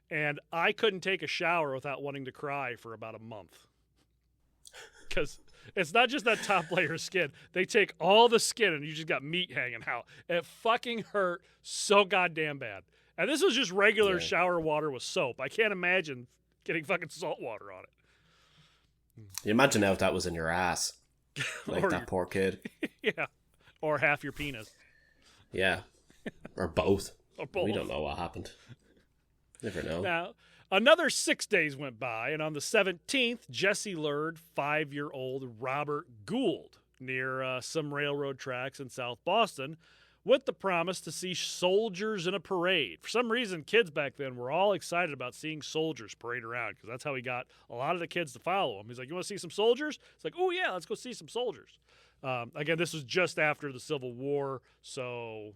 And I couldn't take a shower without wanting to cry for about a month. Because it's not just that top layer of skin. They take all the skin and you just got meat hanging out. It fucking hurt so goddamn bad. And this was just regular shower water with soap. I can't imagine getting fucking salt water on it. You imagine now if that was in your ass. Like that poor kid. Yeah. Or half your penis. Yeah. Or both. Or both. We don't know what happened. Never know. Now, another 6 days went by, and on the 17th, Jesse lured 5-year-old Robert Gould near some railroad tracks in South Boston with the promise to see soldiers in a parade. For some reason, kids back then were all excited about seeing soldiers parade around because that's how he got a lot of the kids to follow him. He's like, you want to see some soldiers? It's like, oh, yeah, let's go see some soldiers. Again, this was just after the Civil War, so,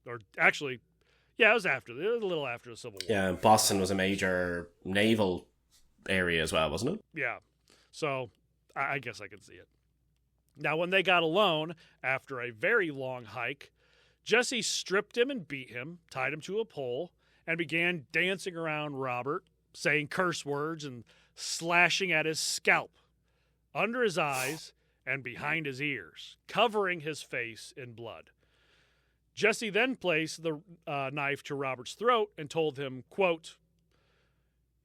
or actually, yeah, it was a little after the Civil War. Yeah, Boston was a major naval area as well, wasn't it? Yeah, so I guess I could see it. Now, when they got alone, after a very long hike, Jesse stripped him and beat him, tied him to a pole, and began dancing around Robert, saying curse words and slashing at his scalp, under his eyes and behind his ears, covering his face in blood. Jesse then placed the knife to Robert's throat and told him, quote,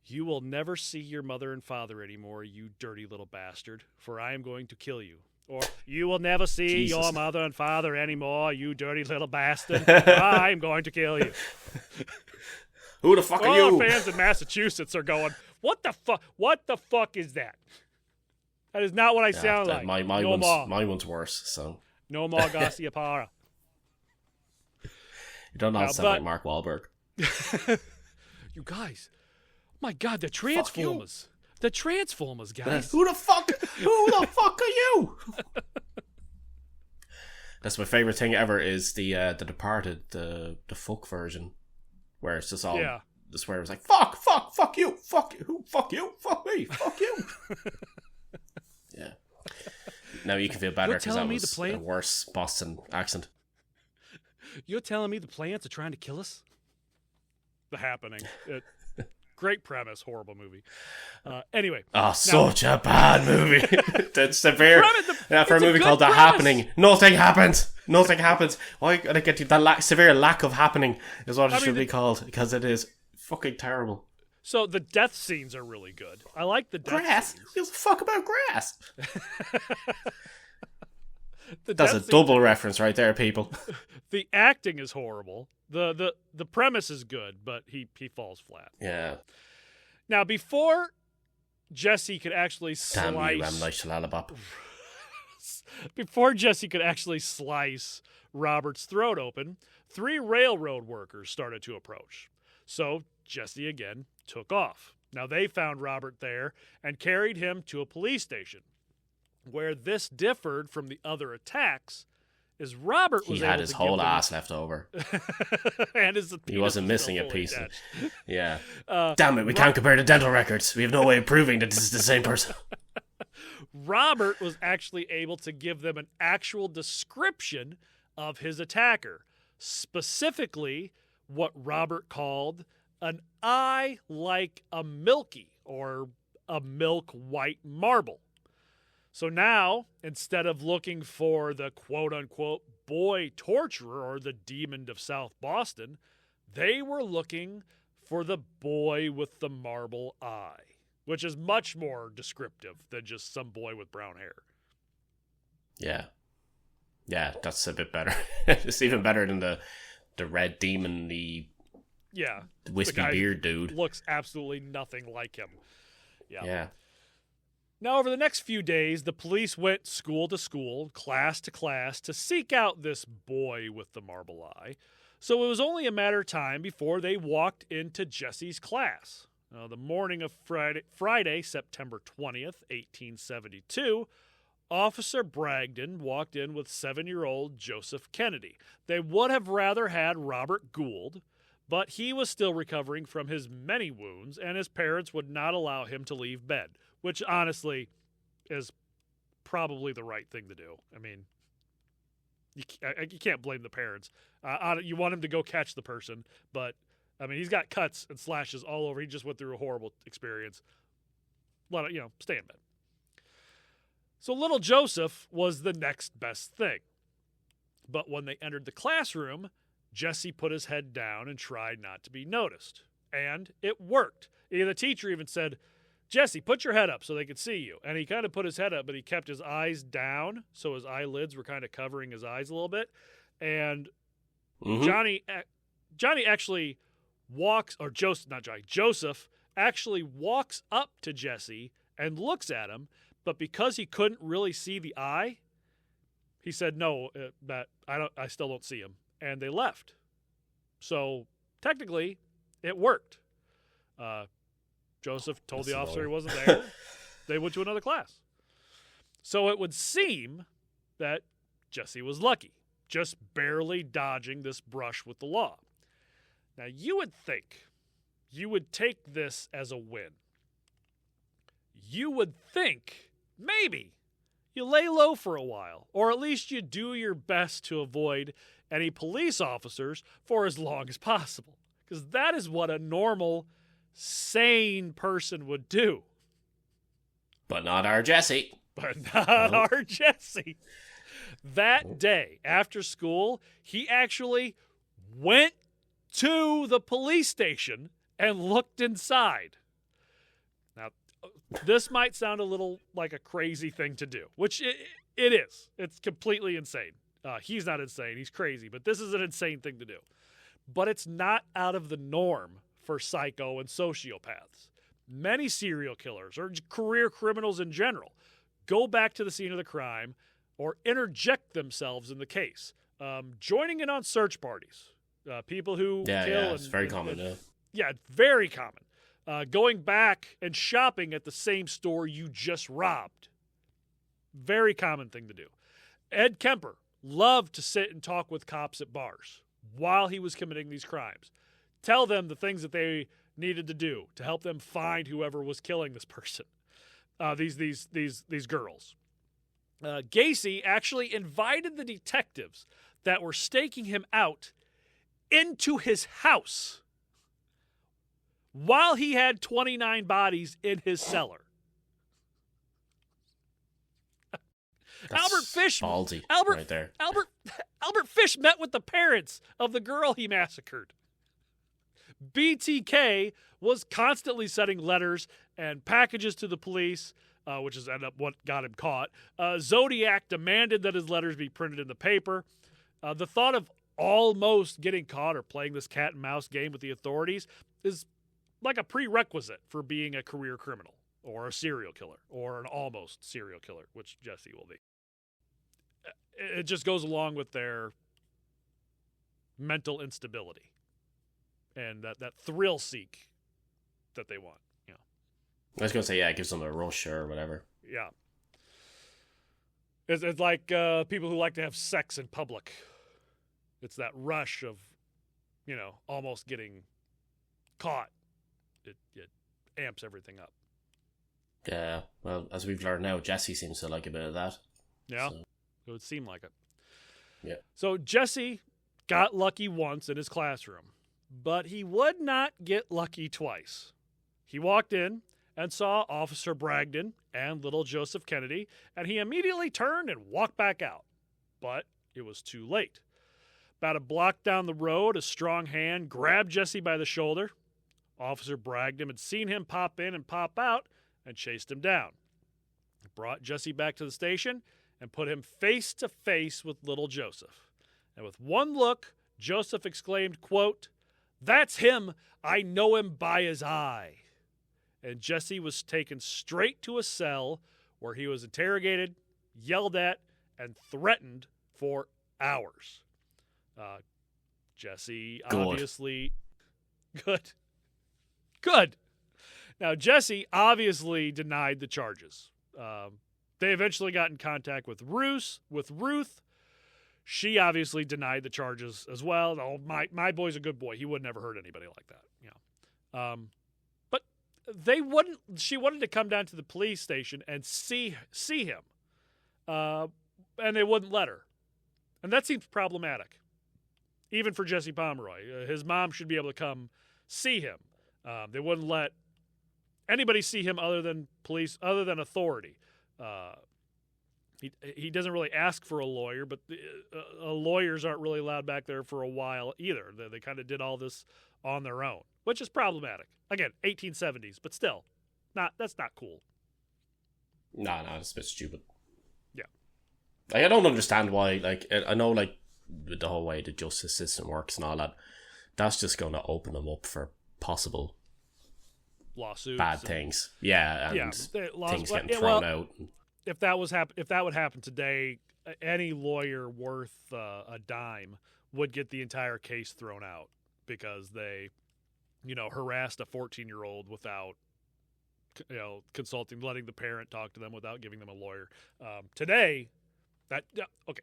"You will never see your mother and father anymore, you dirty little bastard, for I am going to kill you." Or, "You will never see your mother and father anymore, you dirty little bastard, for I am going to kill you. Who the fuck are you? All fans in Massachusetts are going, what the fuck? What the fuck is that? That is not what I sound like. My one's worse, so. No more Garcia Parra. You don't sound like Mark Wahlberg. You guys, my God, the Transformers. The Transformers, guys. Who the fuck are you? That's my favorite thing ever is the Departed, the fuck version, where it's just all the swear was like fuck you, fuck you, fuck you, fuck me, fuck you. Yeah. Now you can feel better because that was a worse Boston accent. You're telling me the plants are trying to kill us? The Happening. Great premise, horrible movie. Anyway. Oh, such a bad movie. That's severe. For a movie called The Happening, nothing happens. Nothing happens. Why gotta get you that severe lack of happening is what it should be called, because it is fucking terrible. So the death scenes are really good. I like the death scenes. Who gives a fuck about grass? That's a double reference right there, people. The acting is horrible. The premise is good, but he falls flat. Yeah. Now, before Jesse could actually before Jesse could actually slice Robert's throat open, 3 railroad workers started to approach. So Jesse again took off. Now they found Robert there and carried him to a police station. Where this differed from the other attacks is Robert was able to had his whole ass left over. And he wasn't missing a piece. Yeah. Damn it, we can't compare the dental records. We have no way of proving that this is the same person. Robert was actually able to give them an actual description of his attacker. Specifically, what Robert called an eye like a milky or a milk white marble. So now, instead of looking for the quote-unquote boy torturer or the demon of South Boston, they were looking for the boy with the marble eye, which is much more descriptive than just some boy with brown hair. Yeah. Yeah, that's a bit better. It's even better than the red demon, the wispy beard dude. Looks absolutely nothing like him. Yeah. Now, over the next few days, the police went school to school, class to class, to seek out this boy with the marble eye. So it was only a matter of time before they walked into Jesse's class. The morning of Friday, September 20th, 1872, Officer Bragdon walked in with 7-year-old Joseph Kennedy. They would have rather had Robert Gould, but he was still recovering from his many wounds, and his parents would not allow him to leave bed, which honestly is probably the right thing to do. I mean, you can't blame the parents. You want him to go catch the person, but, I mean, he's got cuts and slashes all over. He just went through a horrible experience. Stay in bed. So little Joseph was the next best thing. But when they entered the classroom, Jesse put his head down and tried not to be noticed. And it worked. The teacher even said, "Jesse, put your head up so they could see you." And he kind of put his head up, but he kept his eyes down, so his eyelids were kind of covering his eyes a little bit. And Johnny actually Joseph actually walks up to Jesse and looks at him, but because he couldn't really see the eye, he said, "No, I still don't see him." And they left. So technically, it worked. Joseph told the officer he wasn't there. They went to another class. So it would seem that Jesse was lucky, just barely dodging this brush with the law. Now, you would think you would take this as a win. You would think maybe you lay low for a while, or at least you do your best to avoid any police officers for as long as possible, because that is what a normal, sane person would do. But not our Jesse. Our Jesse. That day, after school, he actually went to the police station and looked inside. Now, this might sound a little like a crazy thing to do, which it is. It's completely insane. He's not insane. He's crazy. But this is an insane thing to do. But it's not out of the norm for psycho and sociopaths. Many serial killers or career criminals in general go back to the scene of the crime or interject themselves in the case, joining in on search parties. People who kill. Yeah, it's very common. Yeah, very common. Going back and shopping at the same store you just robbed. Very common thing to do. Ed Kemper loved to sit and talk with cops at bars while he was committing these crimes. Tell them the things that they needed to do to help them find whoever was killing this person. These girls. Gacy actually invited the detectives that were staking him out into his house while he had 29 bodies in his cellar. That's Albert Fish, ballsy right there. Albert Fish met with the parents of the girl he massacred. BTK was constantly sending letters and packages to the police, which is ended up what got him caught. Zodiac demanded that his letters be printed in the paper. The thought of almost getting caught or playing this cat and mouse game with the authorities is like a prerequisite for being a career criminal or a serial killer or an almost serial killer, which Jesse will be. It just goes along with their mental instability and that thrill seek that they want. You know. I was going to say, yeah, it gives them a rush or whatever. Yeah. It's like people who like to have sex in public. It's that rush of, almost getting caught. It amps everything up. Yeah, well, as we've learned now, Jesse seems to like a bit of that. Yeah, so. It would seem like it. Yeah. So Jesse got lucky once in his classroom, but he would not get lucky twice. He walked in and saw Officer Bragdon and little Joseph Kennedy, and he immediately turned and walked back out. But it was too late. About a block down the road, a strong hand grabbed Jesse by the shoulder. Officer Bragdon had seen him pop in and pop out and chased him down. He brought Jesse back to the station and put him face to face with little Joseph. And with one look, Joseph exclaimed, quote, "That's him. I know him by his eye." And Jesse was taken straight to a cell where he was interrogated, yelled at, and threatened for hours. Jesse obviously... Good. Now, Jesse obviously denied the charges. They eventually got in contact with Ruth. She obviously denied the charges as well. Oh, my boy's a good boy. He would never hurt anybody like that. But she wanted to come down to the police station and see him. And they wouldn't let her. And that seems problematic. Even for Jesse Pomeroy. His mom should be able to come see him. They wouldn't let anybody see him other than police, other than authority. He doesn't really ask for a lawyer, but lawyers aren't really allowed back there for a while either. They kind of did all this on their own, which is problematic. Again, 1870s, but still, that's not cool. No, it's a bit stupid. Yeah. I don't understand why, I know, with the whole way the justice system works and all that, that's just going to open them up for possible lawsuits, bad things. Yeah, and things getting thrown out. If that would happen today, any lawyer worth a dime would get the entire case thrown out because they, harassed a 14-year-old without, consulting, letting the parent talk to them without giving them a lawyer. Today, okay.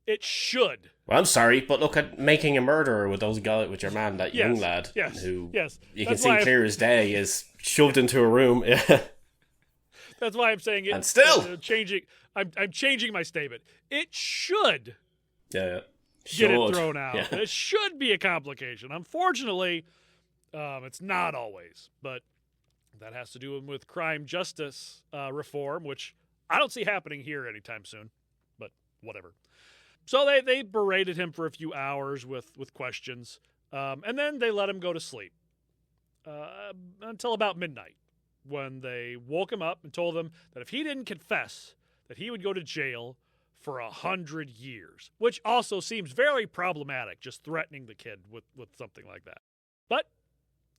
It should. Well, I'm sorry, but look at Making a Murderer with with your man, that young lad, who you can see clear as day is shoved into a room. That's why I'm saying it. And still I'm changing my statement. It should. Yeah. Get it thrown out. Yeah. It should be a complication. Unfortunately, it's not always. But that has to do with crime justice reform, which I don't see happening here anytime soon. But whatever. So they berated him for a few hours with questions, and then they let him go to sleep until about midnight, when they woke him up and told him that if he didn't confess, that he would go to jail for 100 years, which also seems very problematic, just threatening the kid with something like that. But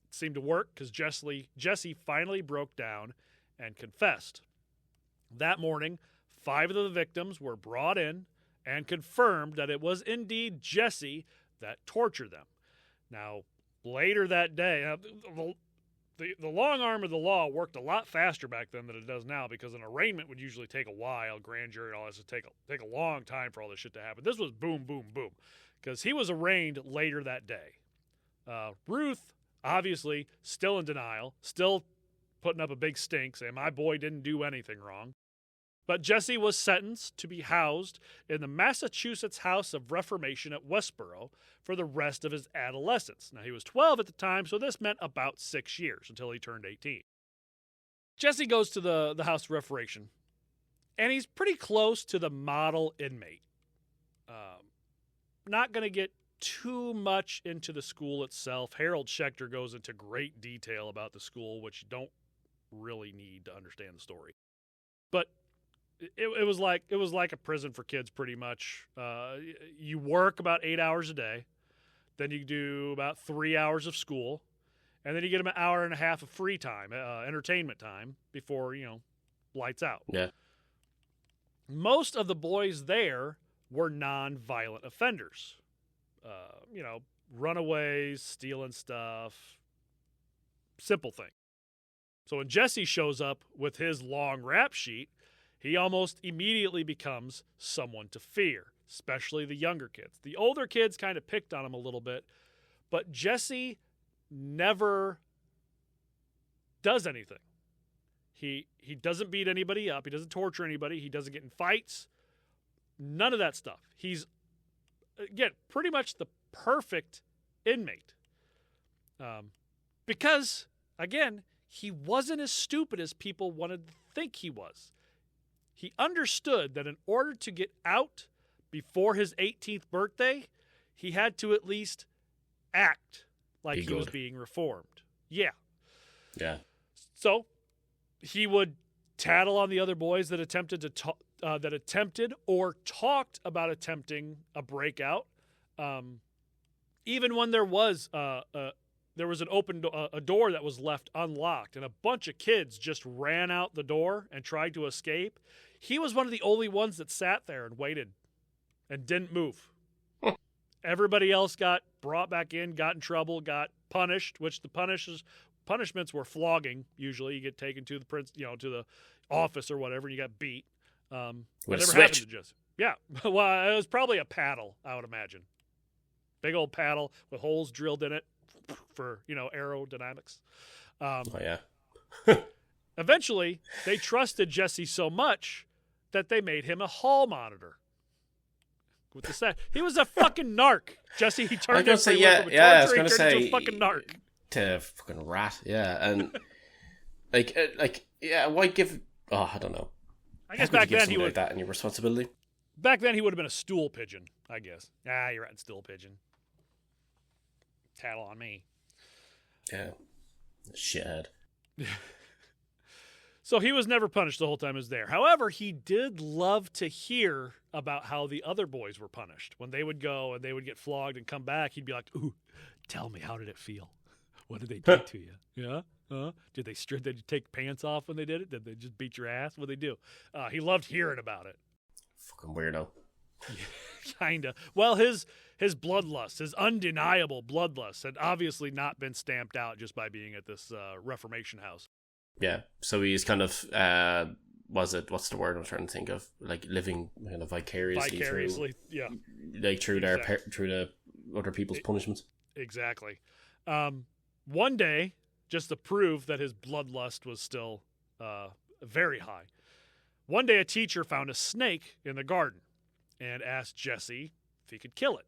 it seemed to work because Jesse finally broke down and confessed. That morning, 5 of the victims were brought in and confirmed that it was indeed Jesse that tortured them. Now, later that day, the long arm of the law worked a lot faster back then than it does now, because an arraignment would usually take a while, grand jury and all this would take a long time for all this shit to happen. This was boom, boom, boom, because he was arraigned later that day. Ruth, obviously, still in denial, still putting up a big stink, saying, my boy didn't do anything wrong. But Jesse was sentenced to be housed in the Massachusetts House of Reformation at Westboro for the rest of his adolescence. Now, he was 12 at the time, so this meant about 6 years until he turned 18. Jesse goes to the House of Reformation, and he's pretty close to the model inmate. Not going to get too much into the school itself. Harold Schechter goes into great detail about the school, which you don't really need to understand the story. But it was like a prison for kids, pretty much. You work about 8 hours a day, then you do about 3 hours of school, and then you get an hour and a half of free time, entertainment time, before lights out. Yeah. Most of the boys there were non-violent offenders. Runaways, stealing stuff, simple thing. So when Jesse shows up with his long rap sheet, he almost immediately becomes someone to fear, especially the younger kids. The older kids kind of picked on him a little bit, but Jesse never does anything. He doesn't beat anybody up. He doesn't torture anybody. He doesn't get in fights. None of that stuff. He's, again, pretty much the perfect inmate. Because, again, he wasn't as stupid as people wanted to think he was. He understood that in order to get out before his 18th birthday, he had to at least act like he was being reformed. Yeah. Yeah. So he would tattle on the other boys that attempted or talked about attempting a breakout. Even when there was an open a door that was left unlocked and a bunch of kids just ran out the door and tried to escape, he was one of the only ones that sat there and waited and didn't move. Everybody else got brought back in, got in trouble, got punished, which the punishments were flogging. Usually you get taken to the to the office or whatever, and you got beat. That never happened to Jesse. Yeah. Well, it was probably a paddle, I would imagine. Big old paddle with holes drilled in it for, aerodynamics. Yeah. Eventually, they trusted Jesse so much that they made him a hall monitor. With the set, he was a fucking narc. Jesse, he turned into I was gonna say a fucking narc. To a fucking rat, yeah, and why give? Oh, I don't know. I guess back then he would like that any responsibility. Back then he would have been a stool pigeon, I guess. You're right, stool pigeon. Tattle on me. Yeah, shithead. So he was never punished the whole time he was there. However, he did love to hear about how the other boys were punished. When they would go and they would get flogged and come back, he'd be like, "Ooh, tell me, how did it feel? What did they do to you? Yeah? Did they take pants off when they did it? Did they just beat your ass? What did they do?" He loved hearing about it. Fucking weirdo. Kinda. Well, his bloodlust, his undeniable bloodlust, had obviously not been stamped out just by being at this Reformation house. Yeah, so he's kind of what's the word I'm trying to think of? Like living kind of vicariously through, yeah, like through the other people's punishments. Exactly. One day, just to prove that his bloodlust was still very high, one day a teacher found a snake in the garden and asked Jesse if he could kill it.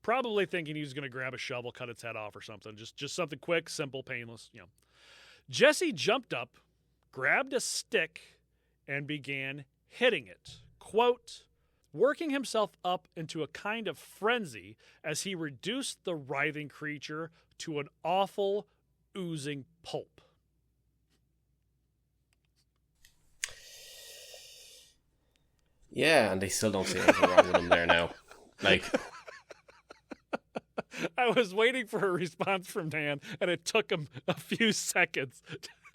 Probably thinking he was going to grab a shovel, cut its head off or something. Just something quick, simple, painless. Jesse jumped up, grabbed a stick, and began hitting it. Quote, working himself up into a kind of frenzy as he reduced the writhing creature to an awful, oozing pulp. Yeah, and they still don't see anything wrong with him there now. Like, I was waiting for a response from Dan, and it took him a few seconds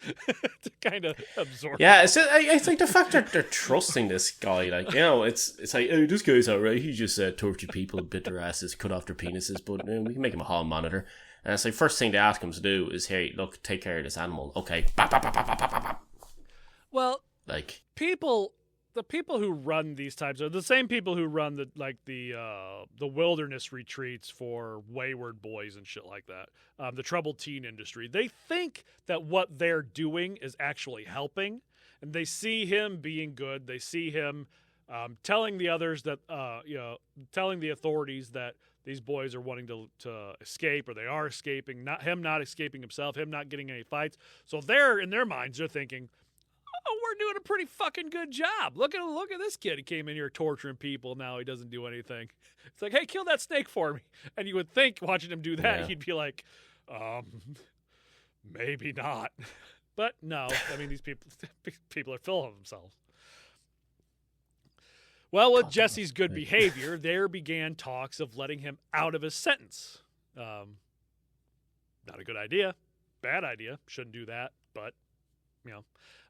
to kind of absorb. Yeah, it's like the fact that they're trusting this guy. Like, it's like, oh, this guy's alright. He just tortured people, bit their asses, cut off their penises, but we can make him a hall monitor. And it's like, first thing they ask him to do is, hey, look, take care of this animal. Okay. Bop, bop, bop, bop, bop, bop, bop. Well, like the people who run these types are the same people who run the wilderness retreats for wayward boys and shit like that. The troubled teen industry. They think that what they're doing is actually helping, and they see him being good. They see him telling the others that telling the authorities that these boys are wanting to escape, or they are escaping. Not escaping himself. Him not getting any fights. So they're in their minds, they're thinking, "Oh, we're doing a pretty fucking good job. Look at this kid. He came in here torturing people. Now he doesn't do anything." It's like, "Hey, kill that snake for me." And you would think, watching him do that, he'd be like, maybe not. But no, I mean, these people are full of themselves. Well, with Jesse's good behavior, there began talks of letting him out of his sentence. Not a good idea. Bad idea. Shouldn't do that. But,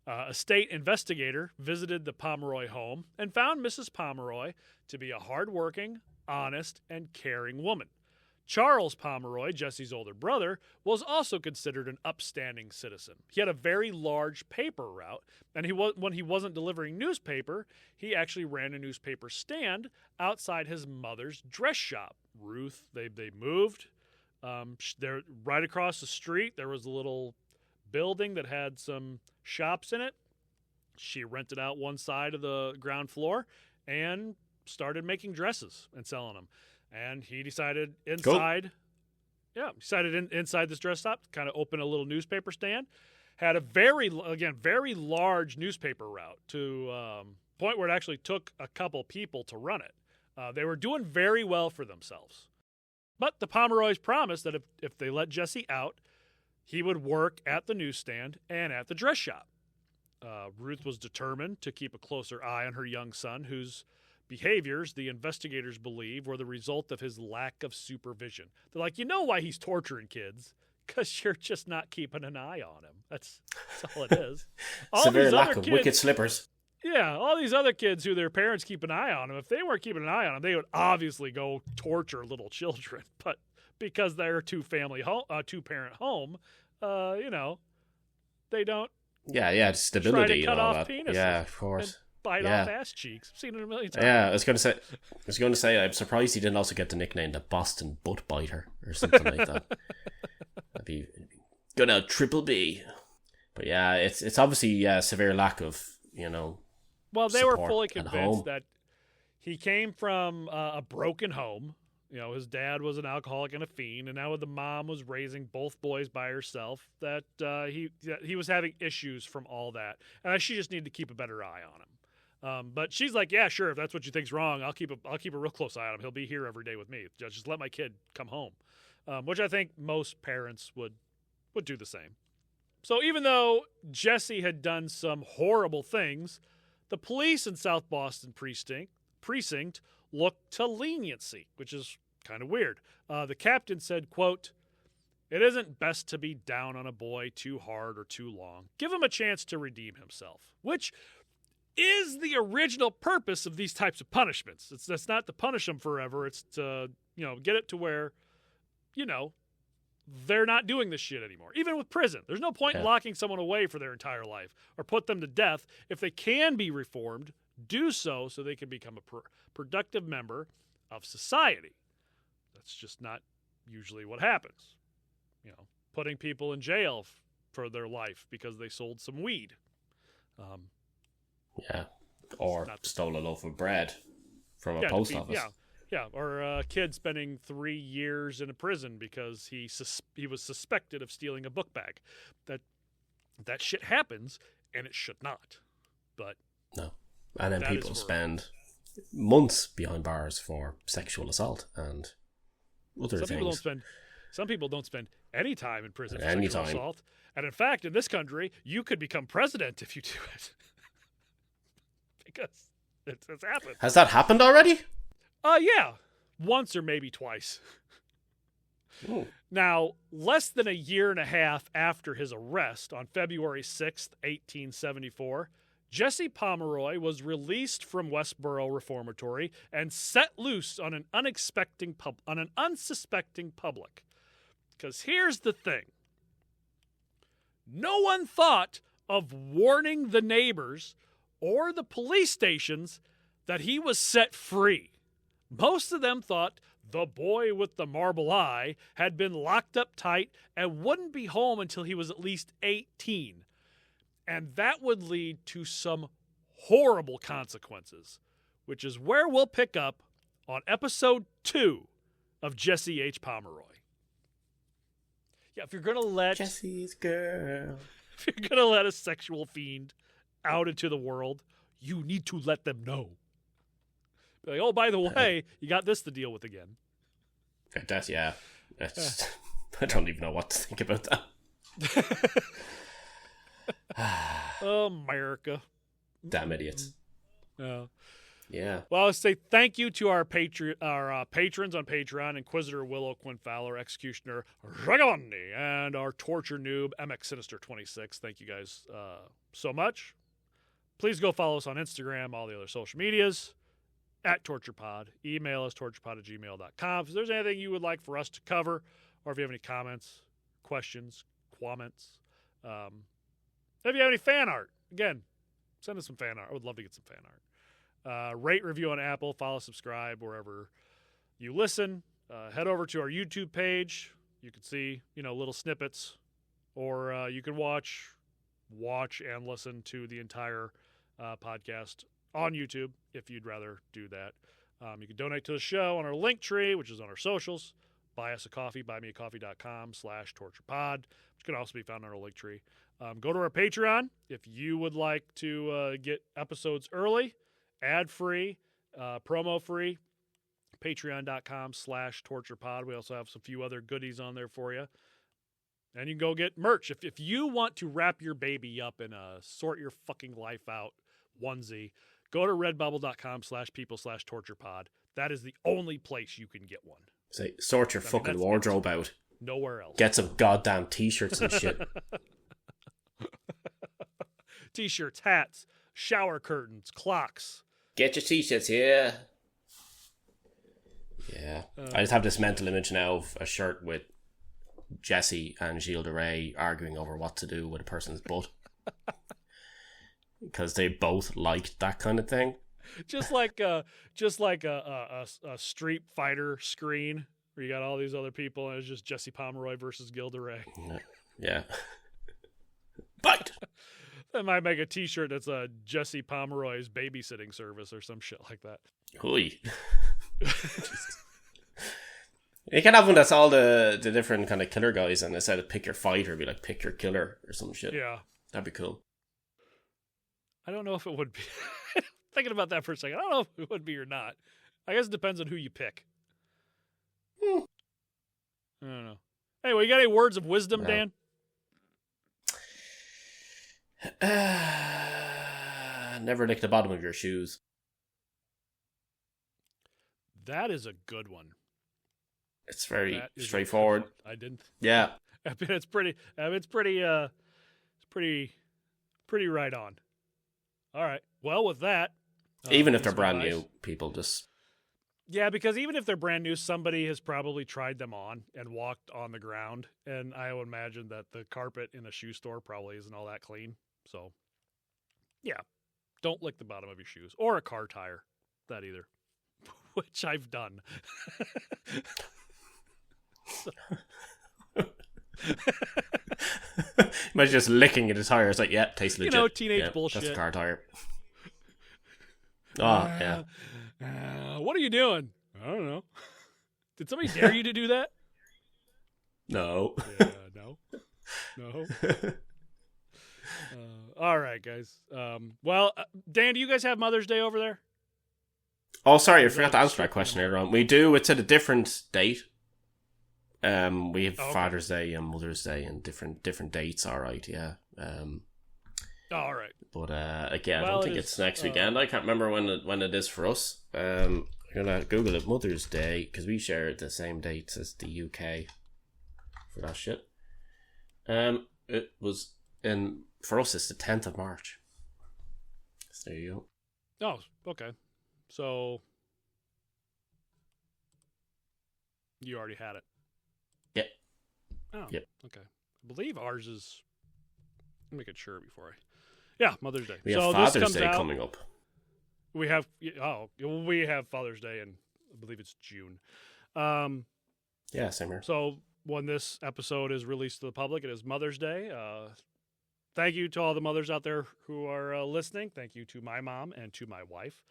a state investigator visited the Pomeroy home and found Mrs. Pomeroy to be a hardworking, honest, and caring woman. Charles Pomeroy, Jesse's older brother, was also considered an upstanding citizen. He had a very large paper route, and when he wasn't delivering newspaper, he actually ran a newspaper stand outside his mother's dress shop. Ruth, they moved. There, right across the street, there was a little building that had some shops in it. She rented out one side of the ground floor and started making dresses and selling them. And he decided inside this dress shop, kind of open a little newspaper stand. Had a very large newspaper route to point where it actually took a couple people to run it. They were doing very well for themselves. But the Pomeroys promised that if they let Jesse out, he would work at the newsstand and at the dress shop. Ruth was determined to keep a closer eye on her young son, whose behaviors, the investigators believe, were the result of his lack of supervision. They're like, you know why he's torturing kids? Because you're just not keeping an eye on him. That's all it is. Severe lack of wicked slippers. Yeah, all these other kids who their parents keep an eye on them, if they weren't keeping an eye on them, they would obviously go torture little children. But because they're a two-parent home, they don't. Yeah, stability try to cut and all off that. penises. Yeah, of course. bite off ass cheeks. I've seen it a million times. Yeah, I was going to say, I'm surprised he didn't also get the nickname the Boston Butt Biter or something like that. That'd be good out Triple B. But yeah, it's obviously a severe lack of, Well, they were fully convinced that he came from a broken home. His dad was an alcoholic and a fiend, and now the mom was raising both boys by herself, that he was having issues from all that. And she just needed to keep a better eye on him. But she's like, yeah, sure, if that's what you think's wrong, I'll keep a real close eye on him. He'll be here every day with me. Just let my kid come home. Which I think most parents would do the same. So even though Jesse had done some horrible things, the police in South Boston precinct looked to leniency, which is kind of weird. The captain said, quote, "It isn't best to be down on a boy too hard or too long. Give him a chance to redeem himself," which is the original purpose of these types of punishments. It's not to punish them forever. It's to, get it to where, they're not doing this shit anymore. Even with prison, there's no point in locking someone away for their entire life or put them to death. If they can be reformed, do so they can become a productive member of society. That's just not usually what happens. Putting people in jail for their life because they sold some weed. Or stole a loaf of bread from a post office. Yeah, or a kid spending 3 years in a prison because he was suspected of stealing a book bag. That shit happens, and it should not. But no, and then people spend months behind bars for sexual assault and other things. Some people don't spend any time in prison for sexual assault. And in fact, in this country, you could become president if you do it. Because it's happened. Has that happened already? Yeah. Once or maybe twice. Ooh. Now, less than a year and a half after his arrest on February 6th, 1874, Jesse Pomeroy was released from Westboro Reformatory and set loose on an unsuspecting public. Because here's the thing. No one thought of warning the neighbors or the police stations that he was set free. Most of them thought the boy with the marble eye had been locked up tight and wouldn't be home until he was at least 18. And that would lead to some horrible consequences, which is where we'll pick up on episode 2 of Jesse H. Pomeroy. Yeah, if you're going to let Jesse's girl, if you're going to let a sexual fiend out into the world, you need to let them know. Like, oh, by the way, you got this to deal with again. That's, yeah. I don't even know what to think about that. America. Damn idiots. Yeah. Well, let's say thank you to our patrons on Patreon, Inquisitor Willow Quinn Fowler, Executioner Ragamundi, and our torture noob MX Sinister 26. Thank you guys so much. Please go follow us on Instagram, all the other social medias, at Torturepod. Email us, torturepod@gmail.com. If there's anything you would like for us to cover, or if you have any comments, questions, comments, if you have any fan art, again, send us some fan art. I would love to get some fan art. Rate, review on Apple, follow, subscribe wherever you listen. Head over to our YouTube page. You can see, little snippets, or you can watch and listen to the entire podcast on YouTube if you'd rather do that. You can donate to the show on our link tree, which is on our socials. Buy us a coffee, buymeacoffee.com/torturepod, which can also be found on our link tree. Go to our Patreon if you would like to get episodes early, ad-free, promo-free, patreon.com/torturepod. We also have some few other goodies on there for you. And you can go get merch. If you want to wrap your baby up in a sort your fucking life out onesie, go to redbubble.com/people/torturepod. That is the only place you can get one. Say, sort your fucking wardrobe out. Nowhere else. Get some goddamn t-shirts and shit. T-shirts, hats, shower curtains, clocks. Get your t-shirts here. Yeah. I just have this mental image now of a shirt with Jesse and Gilles de Rais arguing over what to do with a person's butt. because they both liked that kind of thing. Just like a Street Fighter screen where you got all these other people and it's just Jesse Pomeroy versus Gilda Ray. Yeah. Bite! They might make a t-shirt that's a Jesse Pomeroy's babysitting service or some shit like that. Hooey. You can have one that's all the different kind of killer guys, and instead of pick your fighter, it'd be like pick your killer or some shit. Yeah. That'd be cool. I don't know if it would be. Thinking about that for a second. I don't know if it would be or not. I guess it depends on who you pick. I don't know. Anyway, you got any words of wisdom, Dan? Never lick the bottom of your shoes. That is a good one. It's very straightforward. I didn't. Yeah. I mean, it's pretty right on. All right. Well, with that, even if they're brand new, people just. Yeah, because even if they're brand new, somebody has probably tried them on and walked on the ground, and I would imagine that the carpet in a shoe store probably isn't all that clean. So, yeah, don't lick the bottom of your shoes or a car tire. That either, which I've done. Imagine just licking at the tire. It's like, yeah, tastes legit. Teenage bullshit. That's a car tire. Oh, yeah. What are you doing? I don't know. Did somebody dare you to do that? No. Yeah, no. All right, guys. Well, Dan, do you guys have Mother's Day over there? Oh, sorry, I forgot to answer that question earlier on. We do. It's at a different date. We have Father's Day and Mother's Day and different dates. All right, yeah. All right. But again, I don't think it's next weekend. I can't remember when it is for us. I'm gonna Google it. Mother's Day, because we share the same dates as the UK for that shit. It was for us. It's the 10th of March. So there you go. Oh, okay. So you already had it. Yep. Oh, yep. Okay. I believe ours is. Let me make it sure before I. Yeah, Mother's Day. We have Father's Day coming up. We have Father's Day, and I believe it's June. Yeah, same here. So when this episode is released to the public, it is Mother's Day. Thank you to all the mothers out there who are listening. Thank you to my mom and to my wife.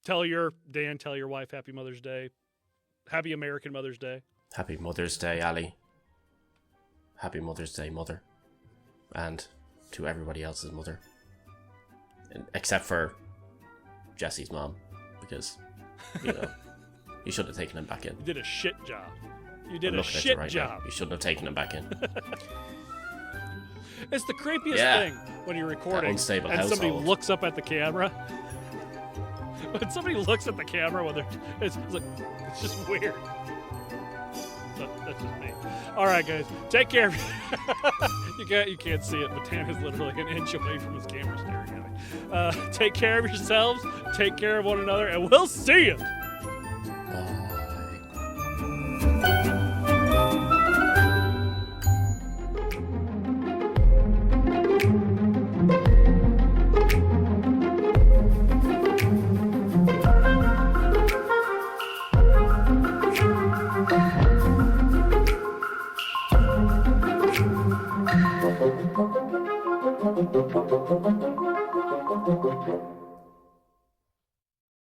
Tell your wife Happy Mother's Day. Happy American Mother's Day. Happy Mother's Day, Ali. Happy Mother's Day, Mother. And to everybody else's mother. Except for Jesse's mom. Because, you should have taken him back in. You did a shit job. You did a shit job. Now. You shouldn't have taken him back in. It's the creepiest thing when you're recording and somebody looks up at the camera. When somebody looks at the camera, it's just weird. That's just me. All right, guys, take care. You can't see it, but Dan is literally an inch away from his camera staring at me. Take care of yourselves. Take care of one another, and we'll see you. Bye.